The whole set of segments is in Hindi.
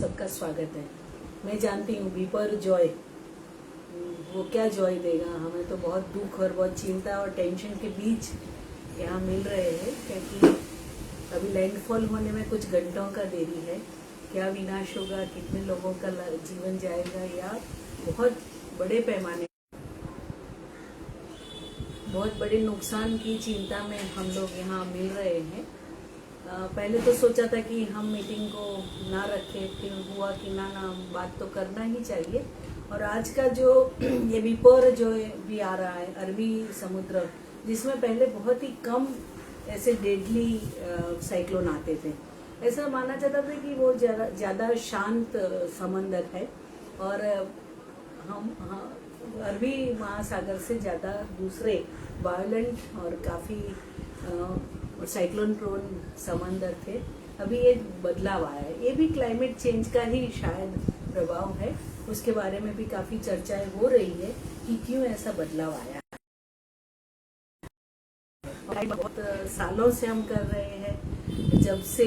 सबका स्वागत है। मैं जानती हूँ बीपर जॉय वो क्या जॉय देगा हमें, तो बहुत दुख और बहुत चिंता और टेंशन के बीच यहाँ मिल रहे हैं, क्योंकि अभी लैंडफॉल होने में कुछ घंटों का देरी है। क्या विनाश होगा, कितने लोगों का जीवन जाएगा, या बहुत बड़े पैमाने बहुत बड़े नुकसान की चिंता में हम लोग यहाँ मिल रहे हैं। पहले तो सोचा था कि हम मीटिंग को ना रखें, फिर हुआ कि ना बात तो करना ही चाहिए। और आज का जो ये विपर जो भी आ रहा है अरबी समुद्र, जिसमें पहले बहुत ही कम ऐसे डेडली साइक्लोन आते थे, ऐसा माना जाता था कि वो ज़्यादा शांत समंदर है और हम अरबी महासागर से ज़्यादा दूसरे वायलेंट और काफ़ी साइक्लोन प्रोन समंदर थे। अभी ये बदलाव आया है, ये भी क्लाइमेट चेंज का ही शायद प्रभाव है। उसके बारे में भी काफ़ी चर्चाएं हो रही है कि क्यों ऐसा बदलाव आया है। बहुत सालों से हम कर रहे हैं, जब से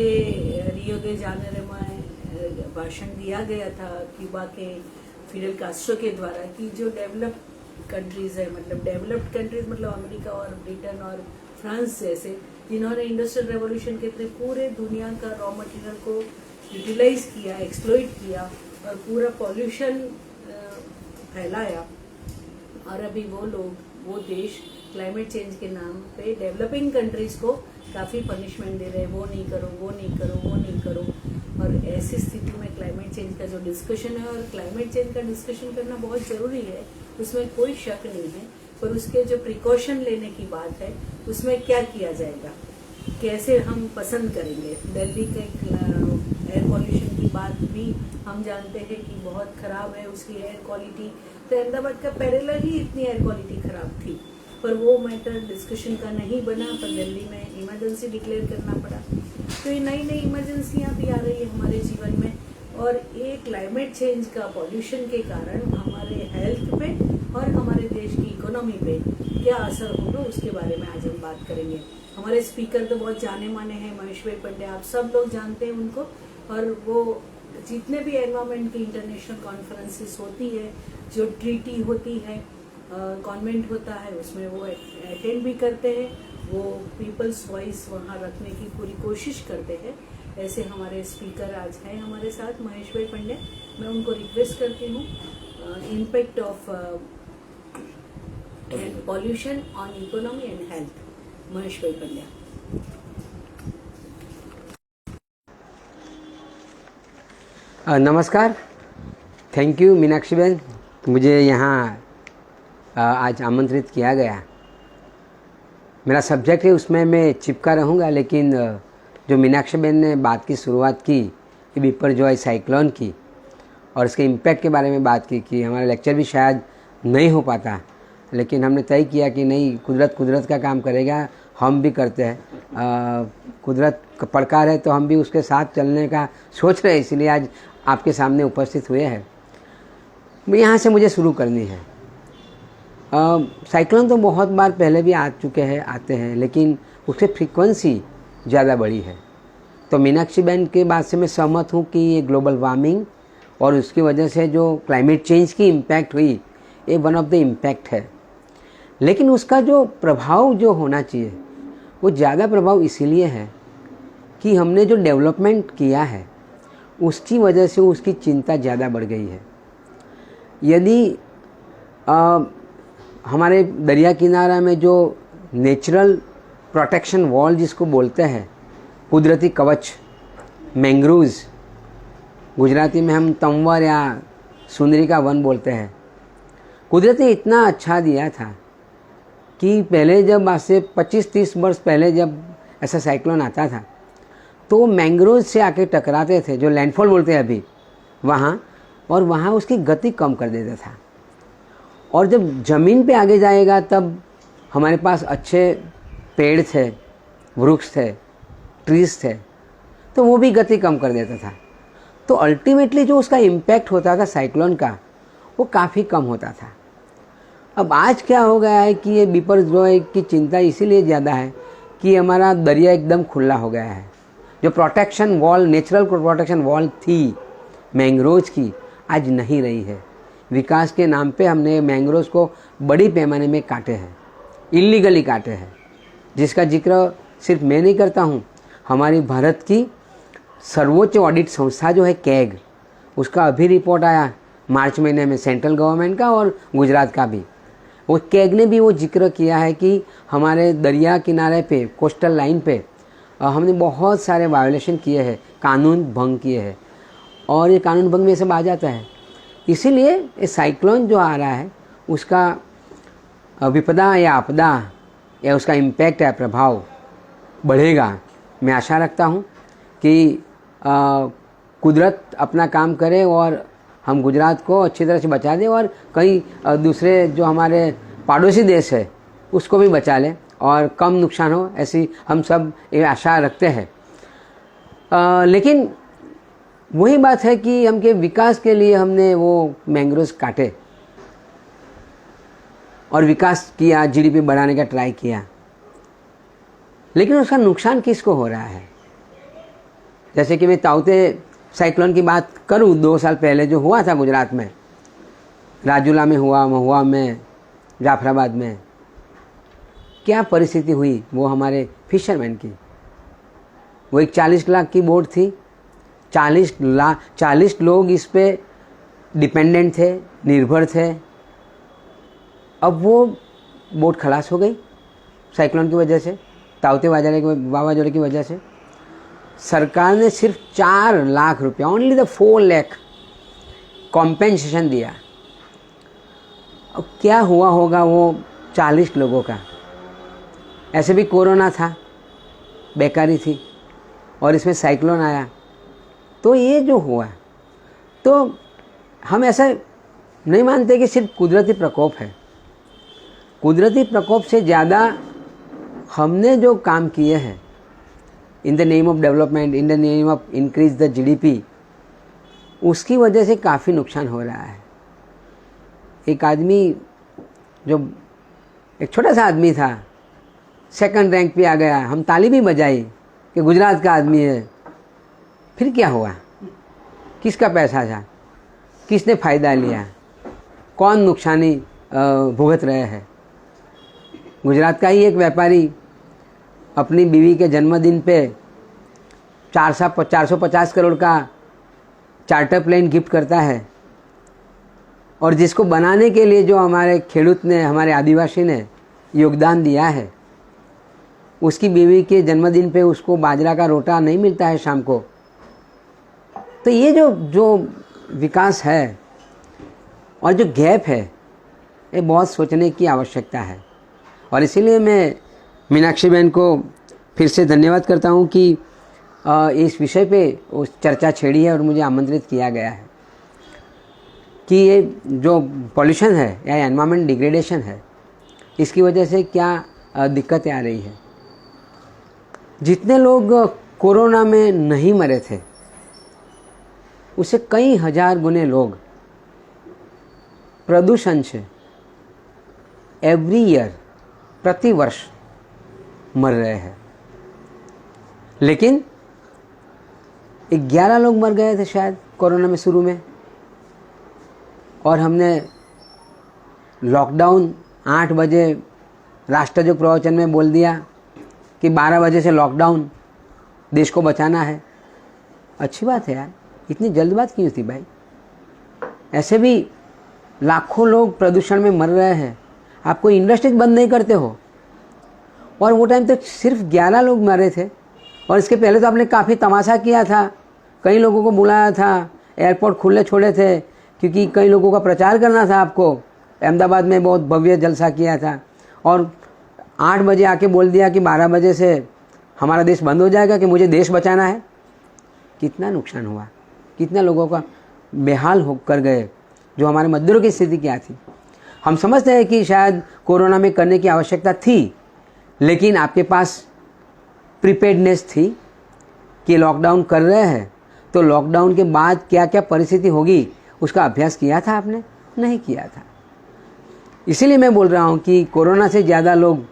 रियो दे जानेरो में भाषण दिया गया था क्यूबा के फिडेल कास्ट्रो के द्वारा कि जो डेवलप्ड कंट्रीज है, मतलब डेवलप्ड कंट्रीज मतलब अमेरिका और ब्रिटेन और फ्रांस जैसे, जिन्होंने इंडस्ट्रियल रेवोल्यूशन के थ्रू पूरे दुनिया का रॉ मटेरियल को यूटिलाइज किया, एक्सप्लॉइट किया और पूरा पॉल्यूशन फैलाया, और अभी वो देश क्लाइमेट चेंज के नाम पे डेवलपिंग कंट्रीज को काफ़ी पनिशमेंट दे रहे हैं, वो नहीं करो, वो नहीं करो, वो नहीं करो। और ऐसी स्थिति में क्लाइमेट चेंज का जो डिस्कशन है, और क्लाइमेट चेंज का डिस्कशन करना बहुत ज़रूरी है, उसमें कोई शक नहीं है, पर उसके जो प्रिकॉशन लेने की बात है उसमें क्या किया जाएगा, कैसे हम पसंद करेंगे। दिल्ली के एयर पॉल्यूशन की बात भी हम जानते हैं कि बहुत ख़राब है उसकी एयर क्वालिटी, तो अहमदाबाद का पैरेलल ही इतनी एयर क्वालिटी ख़राब थी, पर वो मैटर डिस्कशन का नहीं बना, पर दिल्ली में इमरजेंसी डिक्लेयर करना पड़ा। तो ये नई नई इमरजेंसियाँ भी आ रही है हमारे जीवन में, और ये क्लाइमेट चेंज का पॉल्यूशन के कारण हमारे हेल्थ पे और हमारे देश की इकोनॉमी पे क्या असर होगा, उसके बारे में आज हम बात करेंगे। हमारे स्पीकर तो बहुत जाने माने हैं, महेश भाई पंडे, आप सब लोग जानते हैं उनको, और वो जितने भी एनवायरमेंट की इंटरनेशनल कॉन्फ्रेंसेस होती है, जो ट्रीटी होती है, कॉन्वेंट होता है, उसमें वो अटेंड भी करते हैं, वो पीपल्स वॉइस वहाँ रखने की पूरी कोशिश करते हैं। ऐसे हमारे स्पीकर आज हैं हमारे साथ, महेश भाई पंडे। मैं उनको रिक्वेस्ट करती हूँ, impact of pollution on economy and health, Mahesh भाई पंडे। नमस्कार, थैंक यू मीनाक्षी बहन, मुझे यहाँ आज आमंत्रित किया गया। मेरा सब्जेक्ट है, उसमें मैं चिपका रहूँगा, लेकिन जो मीनाक्षी बहन ने बात की शुरुआत की विपर जॉय साइक्लोन की और इसके इम्पैक्ट के बारे में बात की कि हमारा लेक्चर भी शायद नहीं हो पाता, लेकिन हमने तय किया कि नहीं, कुदरत का काम करेगा, हम भी करते हैं। कुदरत का पड़कार है तो हम भी उसके साथ चलने का सोच रहे हैं, इसलिए आज आपके सामने उपस्थित हुए हैं। यहाँ से मुझे शुरू करनी है। साइक्लोन तो बहुत बार पहले भी आते हैं, लेकिन उससे फ्रीक्वेंसी ज़्यादा बड़ी है। तो मीनाक्षी बहन के बात से मैं सहमत हूँ कि ये ग्लोबल वार्मिंग और उसकी वजह से जो क्लाइमेट चेंज की इम्पैक्ट हुई, ये वन ऑफ द इम्पैक्ट है। लेकिन उसका जो प्रभाव जो होना चाहिए, वो ज़्यादा प्रभाव इसीलिए है कि हमने जो डेवलपमेंट किया है उसकी वजह से उसकी चिंता ज़्यादा बढ़ गई है। यदि हमारे दरिया किनारा में जो नेचुरल प्रोटेक्शन वॉल जिसको बोलते हैं, कुदरती कवच, मैंग्रोव्स, गुजराती में हम तंवर या सुंदरी का वन बोलते हैं, कुदरत ने इतना अच्छा दिया था कि पहले जब आज से 25-30 वर्ष पहले जब ऐसा साइक्लोन आता था तो वो मैंग्रोव से आके टकराते थे, जो लैंडफॉल बोलते हैं अभी वहाँ, और वहाँ उसकी गति कम कर देता था। और जब ज़मीन पे आगे जाएगा तब हमारे पास अच्छे पेड़ थे, वृक्ष थे, ट्रीज थे, तो वो भी गति कम कर देता था। तो अल्टीमेटली जो उसका इम्पैक्ट होता था साइक्लोन का, वो काफ़ी कम होता था। अब आज क्या हो गया है कि ये विपर जॉय की चिंता इसीलिए ज़्यादा है कि हमारा दरिया एकदम खुला हो गया है। जो protection wall, natural protection wall थी, मैंग्रोव्स की आज नहीं रही है। विकास के नाम पे हमने मैंग्रोव्स को बड़ी पैमाने में काटे हैं, इलीगली काटे हैं, जिसका जिक्र सिर्फ मैं नहीं करता हूँ। हमारी भारत की सर्वोच्च ऑडिट संस्था जो है कैग, उसका अभी रिपोर्ट आया मार्च महीने में, सेंट्रल गवर्नमेंट का और गुजरात का भी। वो कैग ने भी वो जिक्र किया है कि हमारे दरिया किनारे पे, कोस्टल लाइन पे हमने बहुत सारे वायोलेशन किए हैं, कानून भंग किए हैं, और ये कानून भंग में सब आ जाता है। इसीलिए ये साइक्लोन जो आ रहा है उसका विपदा या आपदा या उसका इम्पैक्ट या प्रभाव बढ़ेगा। मैं आशा रखता हूँ कि कुदरत अपना काम करे और हम गुजरात को अच्छी तरह से बचा दें, और कई दूसरे जो हमारे पड़ोसी देश है उसको भी बचा लें और कम नुकसान हो, ऐसी हम सब ये आशा रखते हैं। लेकिन वही बात है कि हमके विकास के लिए हमने वो मैंग्रोव्स काटे और विकास किया, जीडीपी बढ़ाने का ट्राई किया, लेकिन उसका नुकसान किसको हो रहा है? जैसे कि मैं ताउते साइक्लोन की बात करूं, 2 साल पहले जो हुआ था गुजरात में, राजूला में हुआ, महुआ में, जाफराबाद में, क्या परिस्थिति हुई वो हमारे फिशरमैन की। वो एक 40 लाख की बोट थी, 40 लोग इस पे डिपेंडेंट थे, निर्भर थे। अब वो बोट खलास हो गई साइक्लोन की वजह से, ताउते वावाजोड़े की वजह से। सरकार ने सिर्फ 4 लाख रुपया, ओनली द 4 लाख कॉम्पेंसेशन दिया। अब क्या हुआ होगा वो 40 लोगों का? ऐसे भी कोरोना था, बेकारी थी, और इसमें साइक्लोन आया, तो ये जो हुआ, तो हम ऐसा नहीं मानते कि सिर्फ कुदरती प्रकोप है। कुदरती प्रकोप से ज़्यादा हमने जो काम किए हैं in the name of development, in the name of increase the GDP, उसकी वजह से काफ़ी नुकसान हो रहा है। एक आदमी जो एक छोटा सा आदमी था, 2nd रैंक पे आ गया, हम ताली भी बजाई कि गुजरात का आदमी है। फिर क्या हुआ? किसका पैसा था? किसने फ़ायदा लिया? कौन नुकसानी भुगत रहे हैं? गुजरात का ही एक व्यापारी अपनी बीवी के जन्मदिन पे 450 करोड़ का चार्टर प्लेन गिफ्ट करता है, और जिसको बनाने के लिए जो हमारे खेडूत ने, हमारे आदिवासी ने योगदान दिया है, उसकी बीवी के जन्मदिन पे उसको बाजरा का रोटा नहीं मिलता है शाम को। तो ये जो विकास है और जो गैप है, ये बहुत सोचने की आवश्यकता है। और इसीलिए मैं मीनाक्षी बहन को फिर से धन्यवाद करता हूँ कि इस विषय पे उस चर्चा छेड़ी है और मुझे आमंत्रित किया गया है कि ये जो पॉल्यूशन है या एनवायरमेंट डिग्रेडेशन है, इसकी वजह से क्या दिक्कतें आ रही है। जितने लोग कोरोना में नहीं मरे थे, उससे कई हजार गुने लोग प्रदूषण से एवरी ईयर, प्रति वर्ष मर रहे हैं। लेकिन 11 लोग मर गए थे शायद कोरोना में शुरू में, और हमने लॉकडाउन 8 बजे राष्ट्र जो प्रवचन में बोल दिया कि 12 बजे से लॉकडाउन, देश को बचाना है। अच्छी बात है यार, इतनी जल्दबाज़ी क्यों थी भाई? ऐसे भी लाखों लोग प्रदूषण में मर रहे हैं, आप कोई इंडस्ट्रीज बंद नहीं करते हो। और वो टाइम तो सिर्फ 11 लोग मरे थे, और इसके पहले तो आपने काफ़ी तमाशा किया था, कई लोगों को बुलाया था, एयरपोर्ट खुले छोड़े थे, क्योंकि कई लोगों का प्रचार करना था आपको। अहमदाबाद में बहुत भव्य जलसा किया था, और 8 बजे आके बोल दिया कि 12 बजे से हमारा देश बंद हो जाएगा, कि मुझे देश बचाना है। कितना नुकसान हुआ, कितना लोगों का बेहाल होकर गए। जो हमारे मजदूरों की स्थिति क्या थी? हम समझते हैं कि शायद कोरोना में करने की आवश्यकता थी, लेकिन आपके पास प्रिपेयर्डनेस थी कि लॉकडाउन कर रहे हैं, तो लॉकडाउन के बाद क्या क्या परिस्थिति होगी उसका अभ्यास किया था आपने? नहीं किया था। इसीलिए मैं बोल रहा हूँ कि कोरोना से ज़्यादा लोग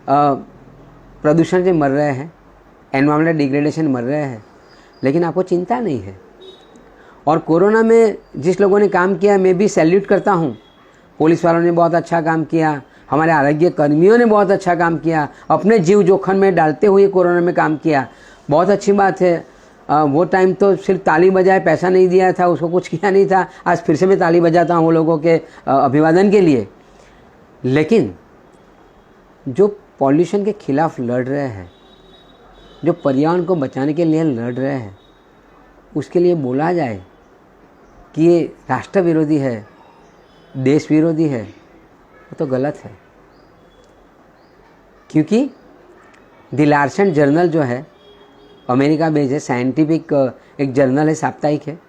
प्रदूषण से मर रहे हैं, एनवायरमेंटल डिग्रेडेशन मर रहे हैं, लेकिन आपको चिंता नहीं है। और कोरोना में जिस लोगों ने काम किया मैं भी सैल्यूट करता हूँ। पुलिस वालों ने बहुत अच्छा काम किया, हमारे आरोग्य कर्मियों ने बहुत अच्छा काम किया, अपने जीव जोखिम में डालते हुए कोरोना में काम किया, बहुत अच्छी बात है। वो टाइम तो सिर्फ ताली बजाए, पैसा नहीं दिया था, उसको कुछ किया नहीं था। आज फिर से मैं ताली बजाता हूँ वो लोगों के अभिवादन के लिए। लेकिन जो पॉल्यूशन के खिलाफ लड़ रहे हैं, जो पर्यावरण को बचाने के लिए लड़ रहे हैं, उसके लिए बोला जाए कि ये राष्ट्र विरोधी है, देश विरोधी है, वो तो गलत है। क्योंकि द लार्सन जर्नल जो है, अमेरिका बेस्ड है, साइंटिफिक एक जर्नल है, साप्ताहिक है,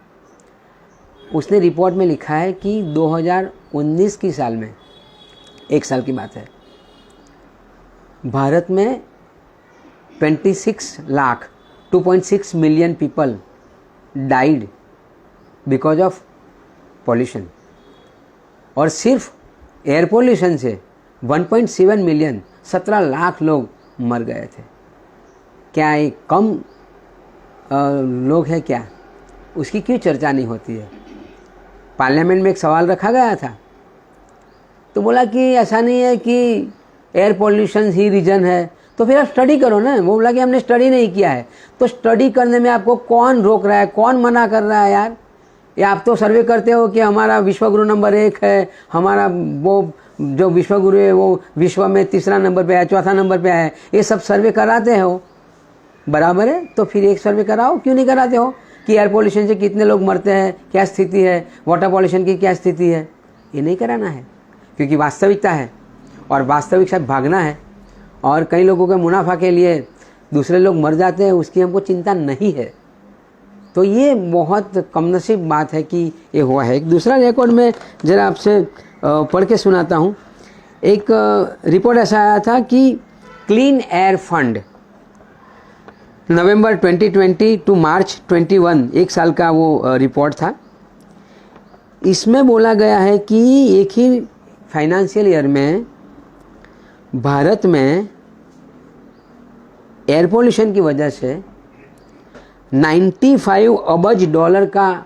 उसने रिपोर्ट में लिखा है कि 2019 की साल में, एक साल की बात है, भारत में 26 lakh 2.6 million people died because of pollution, और सिर्फ एयर पोल्यूशन से 1.7 मिलियन 17 लाख लोग मर गए थे। क्या ये कम लोग हैं क्या? उसकी क्यों चर्चा नहीं होती है? पार्लियामेंट में एक सवाल रखा गया था तो बोला कि ऐसा नहीं है कि एयर पोल्यूशन ही रीजन है, तो फिर आप स्टडी करो ना। वो बोला कि हमने स्टडी नहीं किया है। तो स्टडी करने में आपको कौन रोक रहा है, कौन मना कर रहा है यार? या आप तो सर्वे करते हो कि हमारा विश्वगुरु नंबर 1 है, हमारा वो जो विश्वगुरु है वो विश्व में 3रा नंबर पे है, 4था नंबर पे है, ये सब सर्वे कराते हो, बराबर है। तो फिर एक सर्वे कराओ, क्यों नहीं कराते हो कि एयर पोल्यूशन से कितने लोग मरते हैं, क्या स्थिति है, वाटर पोल्यूशन की क्या स्थिति है? ये नहीं कराना है, क्योंकि वास्तविकता है और वास्तविक से भागना है। और कई लोगों के मुनाफा के लिए दूसरे लोग मर जाते हैं, उसकी हमको चिंता नहीं है। तो ये बहुत कमनसीब बात है कि ये हुआ है। एक दूसरा रिकॉर्ड में ज़रा आपसे पढ़ के सुनाता हूँ। एक रिपोर्ट ऐसा आया था कि clean air fund November 2020 to March 21, एक साल का वो रिपोर्ट था। इसमें बोला गया है कि एक ही फाइनेंशियल ईयर में भारत में एयर पोल्यूशन की वजह से 95 अरब डॉलर का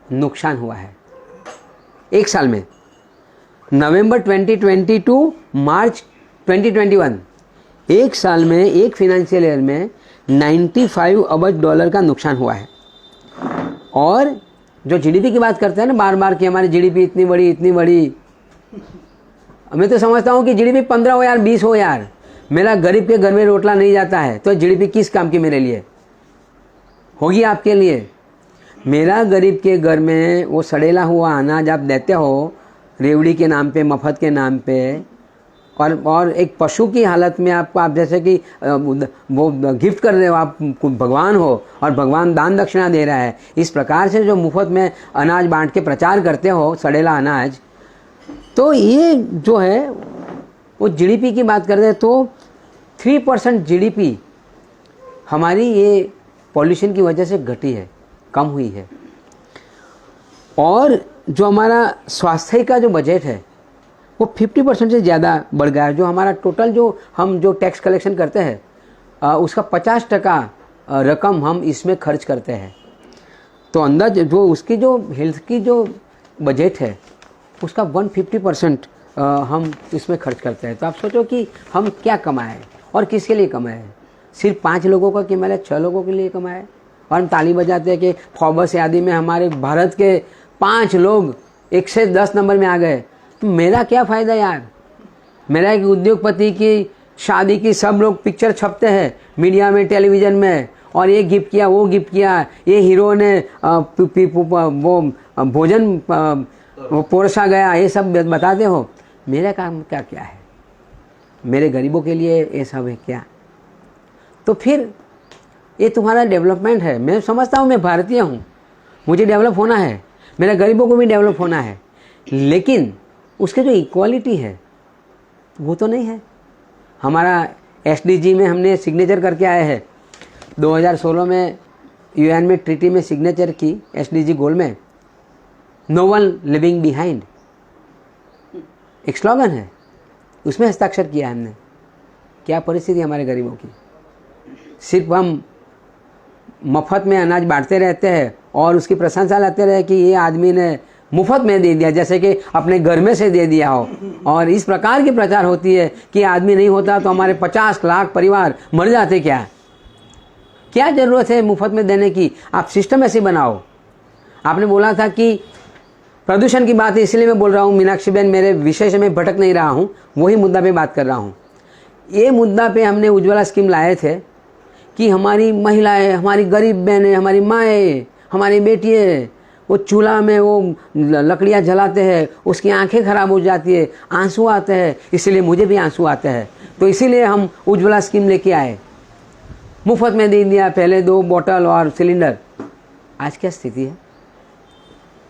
नुकसान हुआ है एक साल में। नवंबर 2020 टू मार्च 2021, एक साल में, एक फाइनेंशियल ईयर में 95 अरब डॉलर का नुकसान हुआ है। और जो जीडीपी की बात करते हैं ना बार बार कि हमारी जीडीपी इतनी बड़ी, इतनी बड़ी, मैं तो समझता हूँ कि जीडीपी 15 हो यार, 20 हो यार, मेरा गरीब के घर में रोटला नहीं जाता है तो जीडीपी किस काम की मेरे लिए होगी? आपके लिए। मेरा गरीब के घर में वो सड़ेला हुआ अनाज आप देते हो रेवड़ी के नाम पे, मफत के नाम पे, और एक पशु की हालत में आपको, आप जैसे कि वो गिफ्ट कर रहे हो, आप भगवान हो और भगवान दान दक्षिणा दे रहा है, इस प्रकार से जो मुफ्त में अनाज बांट के प्रचार करते हो, सड़ेला अनाज, तो ये जो है वो जीडीपी की बात करते हैं तो 3% जीडीपी हमारी ये पॉल्यूशन की वजह से घटी है, कम हुई है। और जो हमारा स्वास्थ्य का जो बजट है वो 50% से ज़्यादा बढ़ गया है। जो हमारा टोटल जो टैक्स कलेक्शन करते हैं उसका 50% रकम हम इसमें खर्च करते हैं। तो अंदाज जो उसकी जो हेल्थ की जो बजट है उसका 150% हम इसमें खर्च करते हैं। तो आप सोचो कि हम क्या कमाए और किसके लिए कमाए? सिर्फ 5 लोगों का कमाए, 6 लोगों के लिए कमाए, और हम ताली बजाते हैं कि फोर्ब्स यादी में हमारे भारत के 5 लोग 1 से 10 नंबर में आ गए। तो मेरा क्या फ़ायदा यार? मेरा एक उद्योगपति की शादी की सब लोग पिक्चर छपते हैं मीडिया में, टेलीविज़न में, और ये गिफ्ट किया, वो गिफ्ट किया, ये हीरो ने वो भोजन वो परोसा गया, ये सब बताते हो। मेरा काम क्या है? मेरे गरीबों के लिए ये सब है क्या? तो फिर ये तुम्हारा डेवलपमेंट है। मैं समझता हूँ, मैं भारतीय हूँ, मुझे डेवलप होना है, मेरे गरीबों को भी डेवलप होना है, लेकिन उसके जो इक्वालिटी है वो तो नहीं है। हमारा एसडीजी में हमने सिग्नेचर करके आए हैं, 2016 में यूएन में ट्रीटी में सिग्नेचर की, एसडीजी गोल में, नो वन लिविंग बिहाइंड, एक स्लोगन है, उसमें हस्ताक्षर किया हमने। क्या परिस्थिति हमारे गरीबों की? सिर्फ हम मफत में अनाज बांटते रहते हैं और उसकी प्रशंसा लाते रहे कि ये आदमी ने मुफ्त में दे दिया, जैसे कि अपने घर में से दे दिया हो। और इस प्रकार की प्रचार होती है कि आदमी नहीं होता तो हमारे 50 लाख परिवार मर जाते। क्या जरूरत है मुफ्त में देने की? आप सिस्टम ऐसे बनाओ। आपने बोला था कि प्रदूषण की बात है, इसलिए मैं बोल रहा हूँ मीनाक्षी बहन, मेरे विषय से मैं भटक नहीं रहा हूँ, वही मुद्दा पे बात कर रहा हूँ। ये मुद्दा पे हमने उज्ज्वला स्कीम लाए थे कि हमारी महिलाएं, हमारी गरीब बहनें, हमारी माएँ, हमारी बेटियाँ वो चूल्हा में वो लकड़ियाँ जलाते हैं, उसकी आंखें खराब हो जाती है, आंसू आते हैं, इसीलिए मुझे भी आंसू आते हैं। तो इसीलिए हम उज्ज्वला स्कीम लेके आए, मुफ्त में दे दिया, पहले 2 बोतल और सिलेंडर। आज क्या स्थिति है?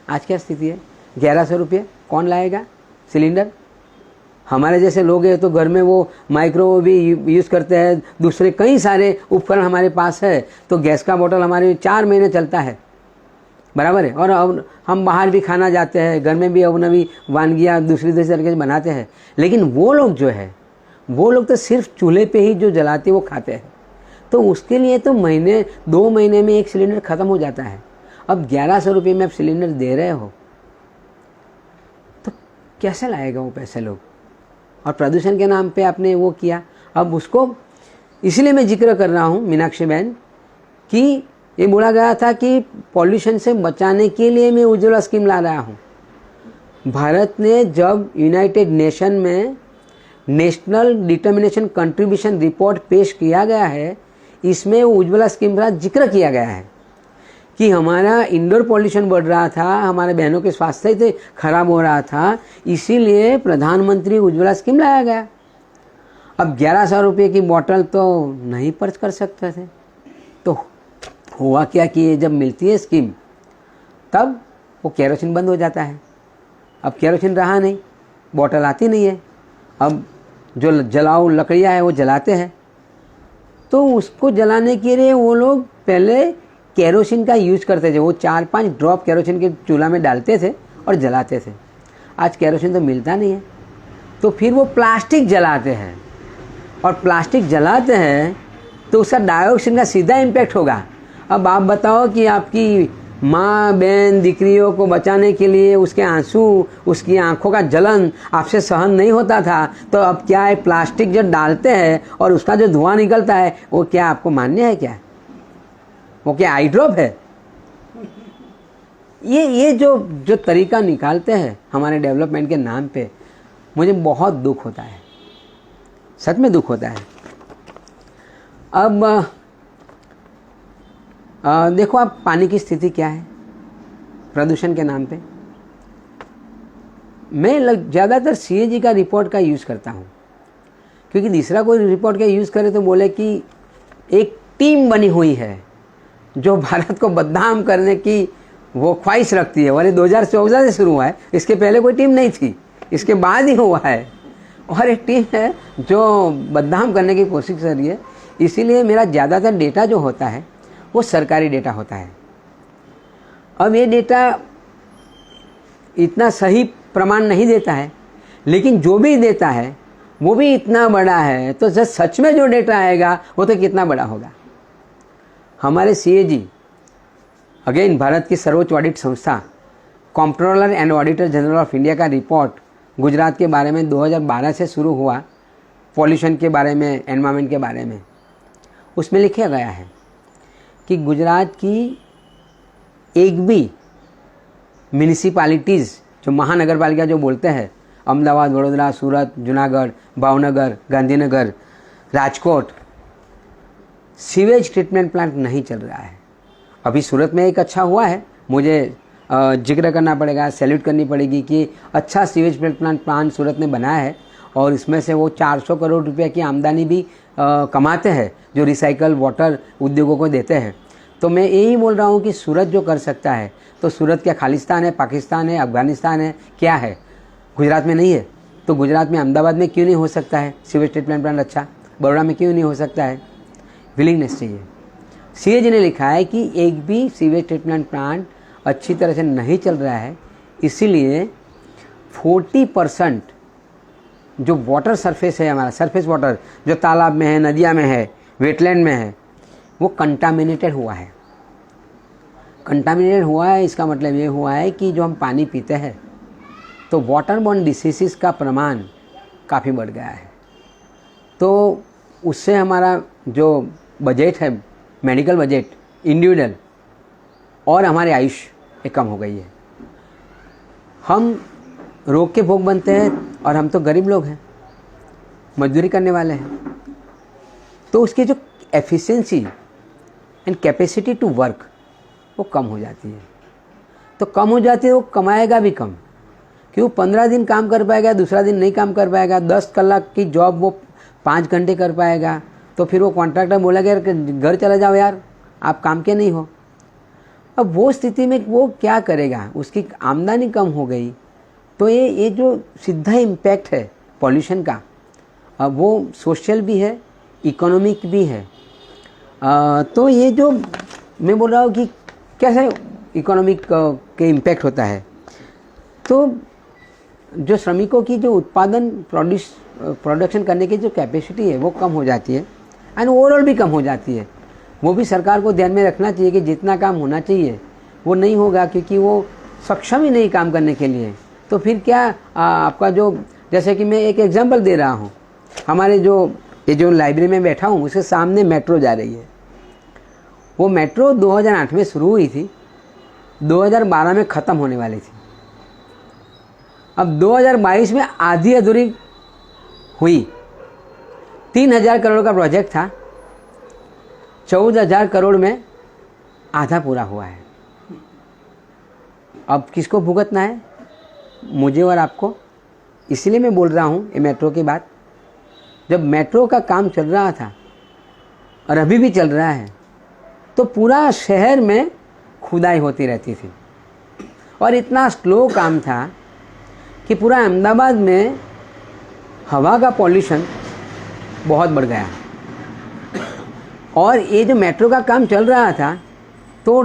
आज क्या स्थिति है? 1100 रुपये कौन लाएगा सिलेंडर? हमारे जैसे लोग हैं तो घर में वो माइक्रोवेव भी यूज़ करते हैं, दूसरे कई सारे उपकरण हमारे पास है, तो गैस का बोतल हमारे 4 महीने चलता है, बराबर है। और अब हम बाहर भी खाना जाते हैं, घर में भी अवनवी वानगियाँ दूसरी तरीके से बनाते हैं, लेकिन वो लोग जो है वो लोग तो सिर्फ चूल्हे पे ही जो जलाते वो खाते हैं, तो उसके लिए तो 2 महीने में 1 सिलेंडर ख़त्म हो जाता है। अब 1100 रुपये में आप सिलेंडर दे रहे हो तो कैसे लाएगा वो पैसे लोग? और प्रदूषण के नाम पे आपने वो किया। अब उसको इसलिए मैं जिक्र कर रहा हूँ मीनाक्षी बहन कि ये बोला गया था कि पॉल्यूशन से बचाने के लिए मैं उज्ज्वला स्कीम ला रहा हूँ। भारत ने जब यूनाइटेड नेशन में नेशनल डिटर्मिनेशन कंट्रीब्यूशन रिपोर्ट पेश किया गया है, इसमें उज्ज्वला स्कीम का जिक्र किया गया है कि हमारा इंडोर पॉल्यूशन बढ़ रहा था, हमारे बहनों के स्वास्थ्य खराब हो रहा था, इसीलिए प्रधानमंत्री उज्ज्वला स्कीम लाया गया। अब 1100 रुपये की बोतल तो नहीं पर्च कर सकते थे, तो हुआ क्या कि जब मिलती है स्कीम तब वो केरोसिन बंद हो जाता है। अब केरोसिन रहा नहीं, बोतल आती नहीं है, अब जो जलाऊ लकड़ियाँ है वो जलाते हैं, तो उसको जलाने के लिए वो लोग पहले केरोसिन का यूज करते थे। वो 4-5 ड्रॉप केरोसिन के चूल्हा में डालते थे और जलाते थे। आज केरोसिन तो मिलता नहीं है, तो फिर वो प्लास्टिक जलाते हैं, और प्लास्टिक जलाते हैं तो उसका डाइऑक्सिन का सीधा इम्पैक्ट होगा। अब आप बताओ कि आपकी माँ बहन दीकरियों को बचाने के लिए उसके आंसू, उसकी आंखों का जलन आपसे सहन नहीं होता था, तो अब क्या है, प्लास्टिक जो डालते हैं और उसका जो धुआं निकलता है वो क्या आपको मान्य है? क्या वो क्या आई ड्रॉप है? ये जो तरीका निकालते हैं हमारे डेवलपमेंट के नाम पे, मुझे बहुत दुख होता है, सच में दुख होता है। अब देखो आप पानी की स्थिति क्या है प्रदूषण के नाम पे। मैं ज़्यादातर CAG का रिपोर्ट का यूज़ करता हूँ, क्योंकि दूसरा कोई रिपोर्ट का यूज़ करे तो बोले कि एक टीम बनी हुई है जो भारत को बदनाम करने की वो ख्वाहिश रखती है। वाले 2014 से शुरू हुआ है, इसके पहले कोई टीम नहीं थी, इसके बाद ही हुआ है, और एक टीम है जो बदनाम करने की कोशिश कर रही है। इसीलिए मेरा ज़्यादातर डेटा जो होता है वो सरकारी डेटा होता है। अब ये डेटा इतना सही प्रमाण नहीं देता है, लेकिन जो भी देता है वो भी इतना बड़ा है, तो सच में जो डेटा आएगा वो तो कितना बड़ा होगा। हमारे CAG, अगेन भारत की सर्वोच्च ऑडिट संस्था, controller and auditor general of India का रिपोर्ट गुजरात के बारे में 2012 से शुरू हुआ, पॉल्यूशन के बारे में, एनवायरनमेंट के बारे में। उसमें लिखा गया है कि गुजरात की एक भी म्यूनिसिपैलिटीज़, जो महानगर पालिका जो बोलते हैं, Ahmedabad, Vadodara, Surat, Junagadh, Bhavnagar, Gandhinagar, Rajkot, sewage treatment plant नहीं चल रहा है। अभी सूरत में एक अच्छा हुआ है, मुझे जिक्र करना पड़ेगा, सैल्यूट करनी पड़ेगी कि अच्छा सीवेज ट्रीटमेंट प्लांट सूरत ने बनाया है, और इसमें से वो 400 करोड़ रुपए की आमदनी भी कमाते हैं, जो रिसाइकल वाटर उद्योगों को देते हैं। तो मैं यही बोल रहा हूँ कि सूरत जो कर सकता है, तो सूरत क्या खालिस्तान है, पाकिस्तान है, अफगानिस्तान है, क्या है? गुजरात में नहीं है, तो गुजरात में अहमदाबाद में क्यों नहीं हो सकता है सीवेज ट्रीटमेंट प्लांट अच्छा? बड़ौदा में क्यों नहीं हो सकता है? विलिंगनेस चाहिए। CAG ने लिखा है कि एक भी सीवेज ट्रीटमेंट प्लांट अच्छी तरह से नहीं चल रहा है, इसीलिए 40% जो वाटर सरफेस है, हमारा सरफेस वाटर जो तालाब में है, नदिया में है, वेटलैंड में है, वो कंटामिनेटेड हुआ है। कंटामिनेटेड हुआ है, इसका मतलब ये हुआ है कि जो हम पानी पीते हैं तो वाटर बॉर्न डिसीज़ का प्रमाण काफ़ी बढ़ गया है। तो उससे हमारा जो बजट है, मेडिकल बजट इंडिविजुअल, और हमारी आयुष्य कम हो गई है। हम रोग के भोग बनते हैं और हम तो गरीब लोग हैं, मजदूरी करने वाले हैं। तो उसकी जो efficiency and capacity to work वो कम हो जाती है। तो कम हो जाती है, वो कमाएगा भी कम, कि वो 15 दिन काम कर पाएगा, दूसरा दिन नहीं काम कर पाएगा। 10 कलाक की जॉब वो 5 घंटे कर पाएगा। तो फिर वो कॉन्ट्रैक्टर बोलेगा यार घर चला जाओ यार, आप काम के नहीं हो। अब वो स्थिति में वो क्या करेगा, उसकी आमदनी कम हो गई। तो ये जो सीधा इम्पैक्ट है पॉल्यूशन का, अब वो सोशल भी है, इकोनॉमिक भी है। तो ये जो मैं बोल रहा हूँ कि कैसे इकोनॉमिक के इम्पैक्ट होता है, तो जो श्रमिकों की जो उत्पादन प्रोडक्शन करने की जो कैपेसिटी है वो कम हो जाती है, एंड ओवरऑल भी कम हो जाती है। वो भी सरकार को ध्यान में रखना चाहिए कि जितना काम होना चाहिए वो नहीं होगा, क्योंकि वो सक्षम ही नहीं काम करने के लिए। तो फिर क्या आपका जो, जैसे कि मैं एक एग्जांपल दे रहा हूँ, हमारे ये जो लाइब्रेरी में बैठा हूँ उसके सामने मेट्रो जा रही है। वो मेट्रो 2008 में शुरू हुई थी, 2012 में ख़त्म होने वाली थी। अब 2022 में आधी अधूरी हुई। 3000 करोड़ का प्रोजेक्ट था, 14,000 करोड़ में आधा पूरा हुआ है। अब किसको भुगतना है? मुझे और आपको। इसलिए मैं बोल रहा हूँ ये मेट्रो की बात। जब मेट्रो का काम चल रहा था और अभी भी चल रहा है, तो पूरा शहर में खुदाई होती रहती थी, और इतना स्लो काम था कि पूरा अहमदाबाद में हवा का पॉल्यूशन बहुत बढ़ गया। और ये जो मेट्रो का काम चल रहा था तो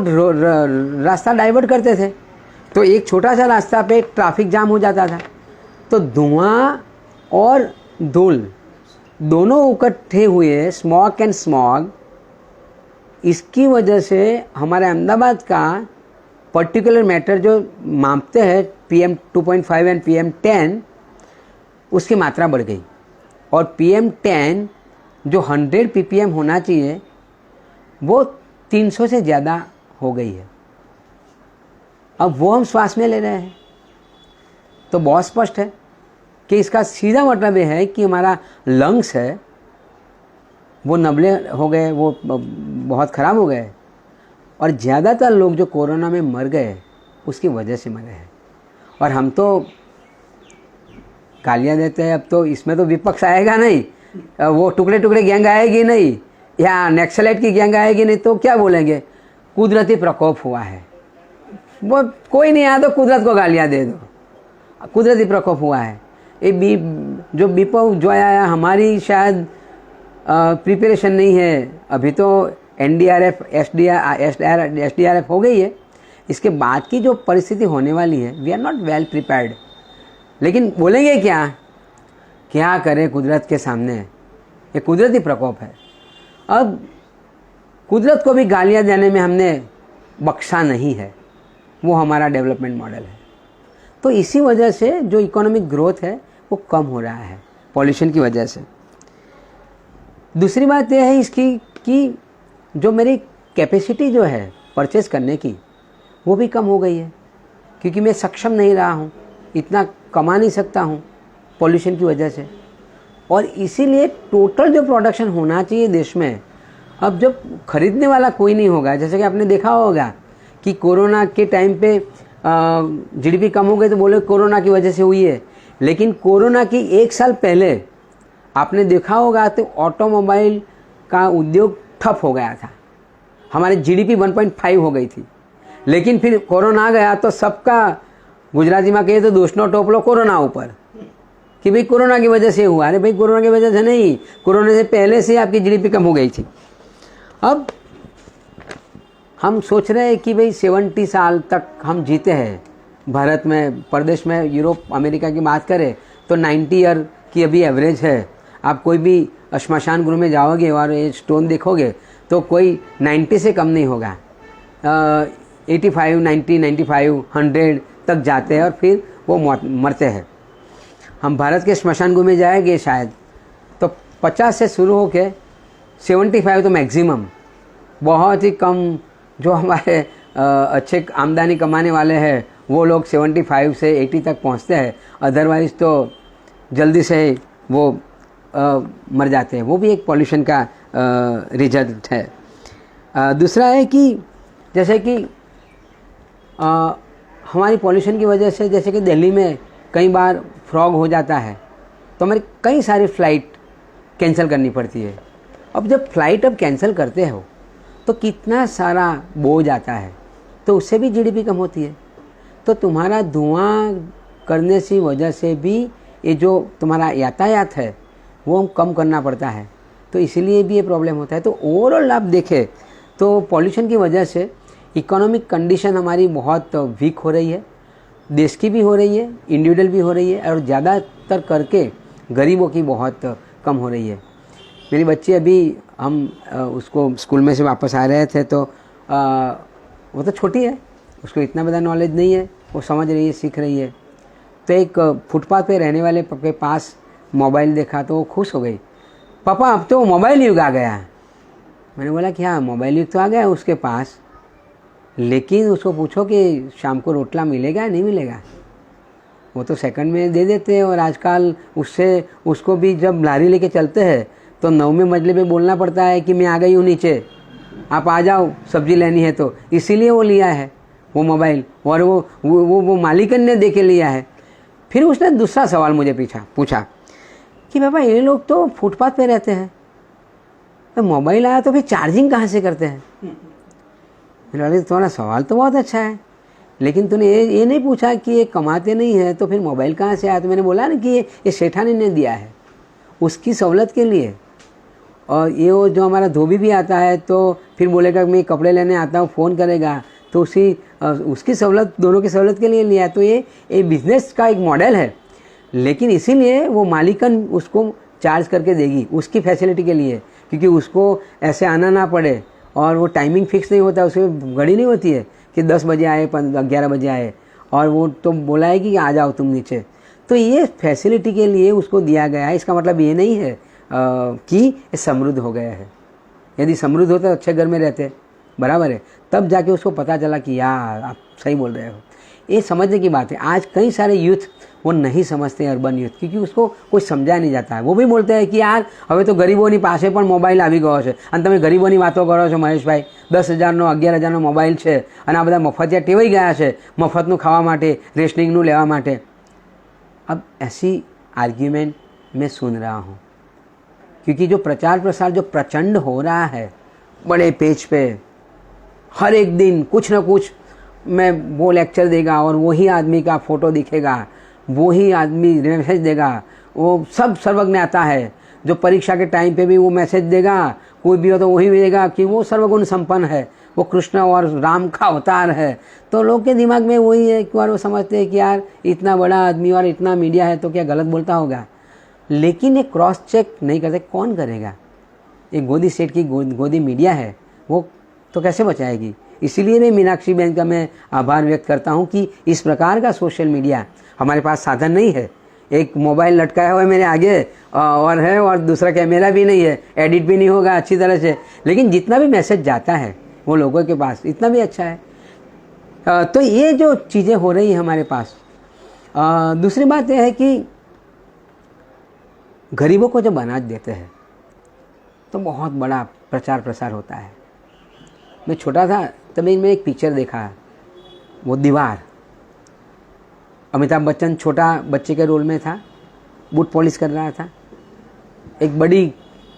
रास्ता डाइवर्ट करते थे, तो एक छोटा सा रास्ता पे ट्रैफिक जाम हो जाता था। तो धुआं और धूल दोनों इकट्ठे हुए, स्मॉग एंड स्मॉग, इसकी वजह से हमारे अहमदाबाद का पर्टिकुलर मैटर जो मापते हैं PM 2.5 एंड PM 10, उसकी मात्रा बढ़ गई। और PM 10 जो 100 ppm होना चाहिए वो 300 से ज़्यादा हो गई है। अब वो हम श्वास में ले रहे हैं। तो बहुत स्पष्ट है कि इसका सीधा मतलब ये है कि हमारा लंग्स है वो नबले हो गए, वो बहुत ख़राब हो गए। और ज़्यादातर लोग जो कोरोना में मर गए उसकी वजह से मरे हैं। और हम तो गालियाँ देते हैं, अब तो इसमें तो विपक्ष आएगा नहीं, वो टुकड़े टुकड़े गैंग आएगी नहीं, या नक्सलाइट की गैंग आएगी नहीं, तो क्या बोलेंगे? कुदरती प्रकोप हुआ है। वो कोई नहीं आया तो कुदरत को गालियाँ दे दो, कुदरती प्रकोप हुआ है। ये जो विपक्ष जो आया, हमारी शायद प्रिपरेशन नहीं है। अभी तो NDRF SDRF हो गई है, इसके बाद की जो परिस्थिति होने वाली है, we are not well prepared. लेकिन बोलेंगे क्या करें कुदरत के सामने? ये कुदरती प्रकोप है। अब कुदरत को भी गालियाँ देने में हमने बख्शा नहीं है, वो हमारा डेवलपमेंट मॉडल है। तो इसी वजह से जो इकोनॉमिक ग्रोथ है वो कम हो रहा है पॉल्यूशन की वजह से। दूसरी बात यह है इसकी कि जो मेरी कैपेसिटी जो है परचेज़ करने की वो भी कम हो गई है, क्योंकि मैं सक्षम नहीं रहा हूँ, इतना कमा नहीं सकता हूँ पॉल्यूशन की वजह से। और इसीलिए टोटल जो प्रोडक्शन होना चाहिए देश में, अब जब खरीदने वाला कोई नहीं होगा, जैसे कि आपने देखा होगा कि कोरोना के टाइम पे GDP कम हो गई तो बोले कोरोना की वजह से हुई है। लेकिन कोरोना की 1 साल पहले आपने देखा होगा तो ऑटोमोबाइल का उद्योग ठप हो गया था, हमारे GDP 1.5 हो गई थी। लेकिन फिर कोरोना आ गया तो सबका, गुजराती में कहे तो दोषनो टोपलो कोरोना ऊपर, कि भाई कोरोना की वजह से हुआ। अरे भाई कोरोना की वजह से नहीं, कोरोना से पहले से आपकी GDP कम हो गई थी। अब हम सोच रहे हैं कि भाई 70 साल तक हम जीते हैं भारत में, प्रदेश में, यूरोप अमेरिका की बात करें तो 90 ईयर की अभी एवरेज है। आप कोई भी श्मशान गृह में जाओगे और ये स्टोन देखोगे तो कोई 90 से कम नहीं होगा। 85, 90, 95, 100 तक जाते हैं और फिर वो मरते हैं। हम भारत के स्मशान भूमि जाएंगे शायद तो 50 से शुरू होके 75 तो मैक्सिमम, बहुत ही कम जो हमारे अच्छे आमदनी कमाने वाले हैं वो लोग 75 से 80 तक पहुंचते हैं, अदरवाइज़ तो जल्दी से वो मर जाते हैं। वो भी एक पॉल्यूशन का रिजल्ट है। दूसरा है कि जैसे कि हमारी पॉल्यूशन की वजह से, जैसे कि दिल्ली में कई बार फ्रॉग हो जाता है तो हमारी कई सारी फ़्लाइट कैंसिल करनी पड़ती है। अब जब फ़्लाइट अब कैंसिल करते हो तो कितना सारा बोझ आता है, तो उससे भी जीडीपी कम होती है। तो तुम्हारा धुआं करने की वजह से भी ये जो तुम्हारा यातायात है वो हम कम करना पड़ता है, तो इसीलिए भी ये प्रॉब्लम होता है। तो ओवरऑल आप देखें तो पॉल्यूशन की वजह से इकोनॉमिक कंडीशन हमारी बहुत वीक हो रही है, देश की भी हो रही है, इंडिविजुअल भी हो रही है, और ज़्यादातर करके गरीबों की बहुत कम हो रही है। मेरी बच्ची अभी हम उसको स्कूल में से वापस आ रहे थे तो वो तो छोटी है, उसको इतना बड़ा नॉलेज नहीं है, वो समझ रही है, सीख रही है। तो एक फुटपाथ पे रहने वाले के पास मोबाइल देखा तो वो खुश हो गई, पापा अब तो मोबाइल युग आ गया। मैंने बोला कि हाँ मोबाइल युग तो आ गया उसके पास, लेकिन उसको पूछो कि शाम को रोटला मिलेगा या नहीं मिलेगा, वो तो सेकंड में दे देते हैं। और आजकल उससे उसको भी जब लारी लेके चलते हैं तो 9वें मंजिले पे बोलना पड़ता है कि मैं आ गई हूँ नीचे, आप आ जाओ सब्जी लेनी है। तो इसीलिए वो लिया है वो मोबाइल, और वो मालिकन ने दे के लिया है। फिर उसने दूसरा सवाल मुझे पूछा कि बाबा ये लोग तो फुटपाथ पे रहते हैं, तो मोबाइल आया तो फिर चार्जिंग कहाँ से करते हैं। मैंने बोला तुम्हारा सवाल तो बहुत अच्छा है, लेकिन तूने ये नहीं पूछा कि ये कमाते नहीं है तो फिर मोबाइल कहाँ से आया। तो मैंने बोला ना कि ये सेठानी ने दिया है उसकी सहूलत के लिए। और ये वो जो हमारा धोबी भी आता है तो फिर बोलेगा मैं कपड़े लेने आता हूँ, फ़ोन करेगा, तो उसकी सहूलत, दोनों की सहूलत के लिए लिया। तो ये बिज़नेस का एक मॉडल है, लेकिन इसीलिए वो मालिकन उसको चार्ज करके देगी उसकी फैसिलिटी के लिए, क्योंकि उसको ऐसे आना ना पड़े। और वो टाइमिंग फिक्स नहीं होता, उसमें घड़ी नहीं होती है कि 10 बजे आए 11 बजे आए, और वो तो बोला है कि आ जाओ तुम नीचे। तो ये फैसिलिटी के लिए उसको दिया गया है। इसका मतलब ये नहीं है कि ये समृद्ध हो गया है। यदि समृद्ध होता तो अच्छे घर में रहते, बराबर है, तब जाके उसको पता चला कि यार आप सही बोल रहे हो। ये समझने की बात है। आज कई सारे यूथ वो नहीं समझते अर्बन यूथ, क्योंकि उसको कुछ समझा नहीं जाता है। वो भी बोलते हैं कि यार હવે તો ગરીબોની પાસે પણ મોબાઈલ આવી ગયો છે, અને તમે ગરીબોની વાતો કરો છો મહેશભાઈ, 10,000નો 11,000નો મોબાઈલ છે, અને આ બધા મફતિયા ટેવાઈ ગયા છે મફતનું ખાવા માટે, રેશનિંગનું લેવા માટે। अब ऐसी आर्ग्यूमेंट मैं सुन रहा हूँ, क्योंकि जो प्रचार प्रसार जो प्रचंड हो रहा है बड़े पेज पे, हर एक दिन कुछ ना कुछ में वो लेक्चर देगा और वही आदमी का फ़ोटो दिखेगा, वही आदमी मैसेज देगा, वो सब सर्वज्ञ आता है। जो परीक्षा के टाइम पे भी वो मैसेज देगा, कोई भी हो तो वही देगा कि वो सर्वगुण संपन्न है, वो कृष्ण और राम का अवतार है। तो लोग के दिमाग में वही है, एक बार वो समझते हैं कि यार इतना बड़ा आदमी और इतना मीडिया है तो क्या गलत बोलता होगा, लेकिन ये क्रॉस चेक नहीं करते। कौन करेगा? एक गोदी सेठ की गोदी मीडिया है, वो तो कैसे बचाएगी। इसीलिए मैं मीनाक्षी बहन का मैं आभार व्यक्त करता हूँ कि इस प्रकार का सोशल मीडिया हमारे पास साधन नहीं है। एक मोबाइल लटकाया हुआ है मेरे आगे और है, और दूसरा कैमरा भी नहीं है, एडिट भी नहीं होगा अच्छी तरह से, लेकिन जितना भी मैसेज जाता है वो लोगों के पास इतना भी अच्छा है। तो ये जो चीज़ें हो रही हैं हमारे पास। दूसरी बात यह है कि गरीबों को जब अनाज देते हैं तो बहुत बड़ा प्रचार प्रसार होता है। मैं छोटा था तभी मैं एक पिक्चर देखा, वो दीवार, अमिताभ बच्चन छोटा बच्चे के रोल में था, बूट पॉलिश कर रहा था। एक बड़ी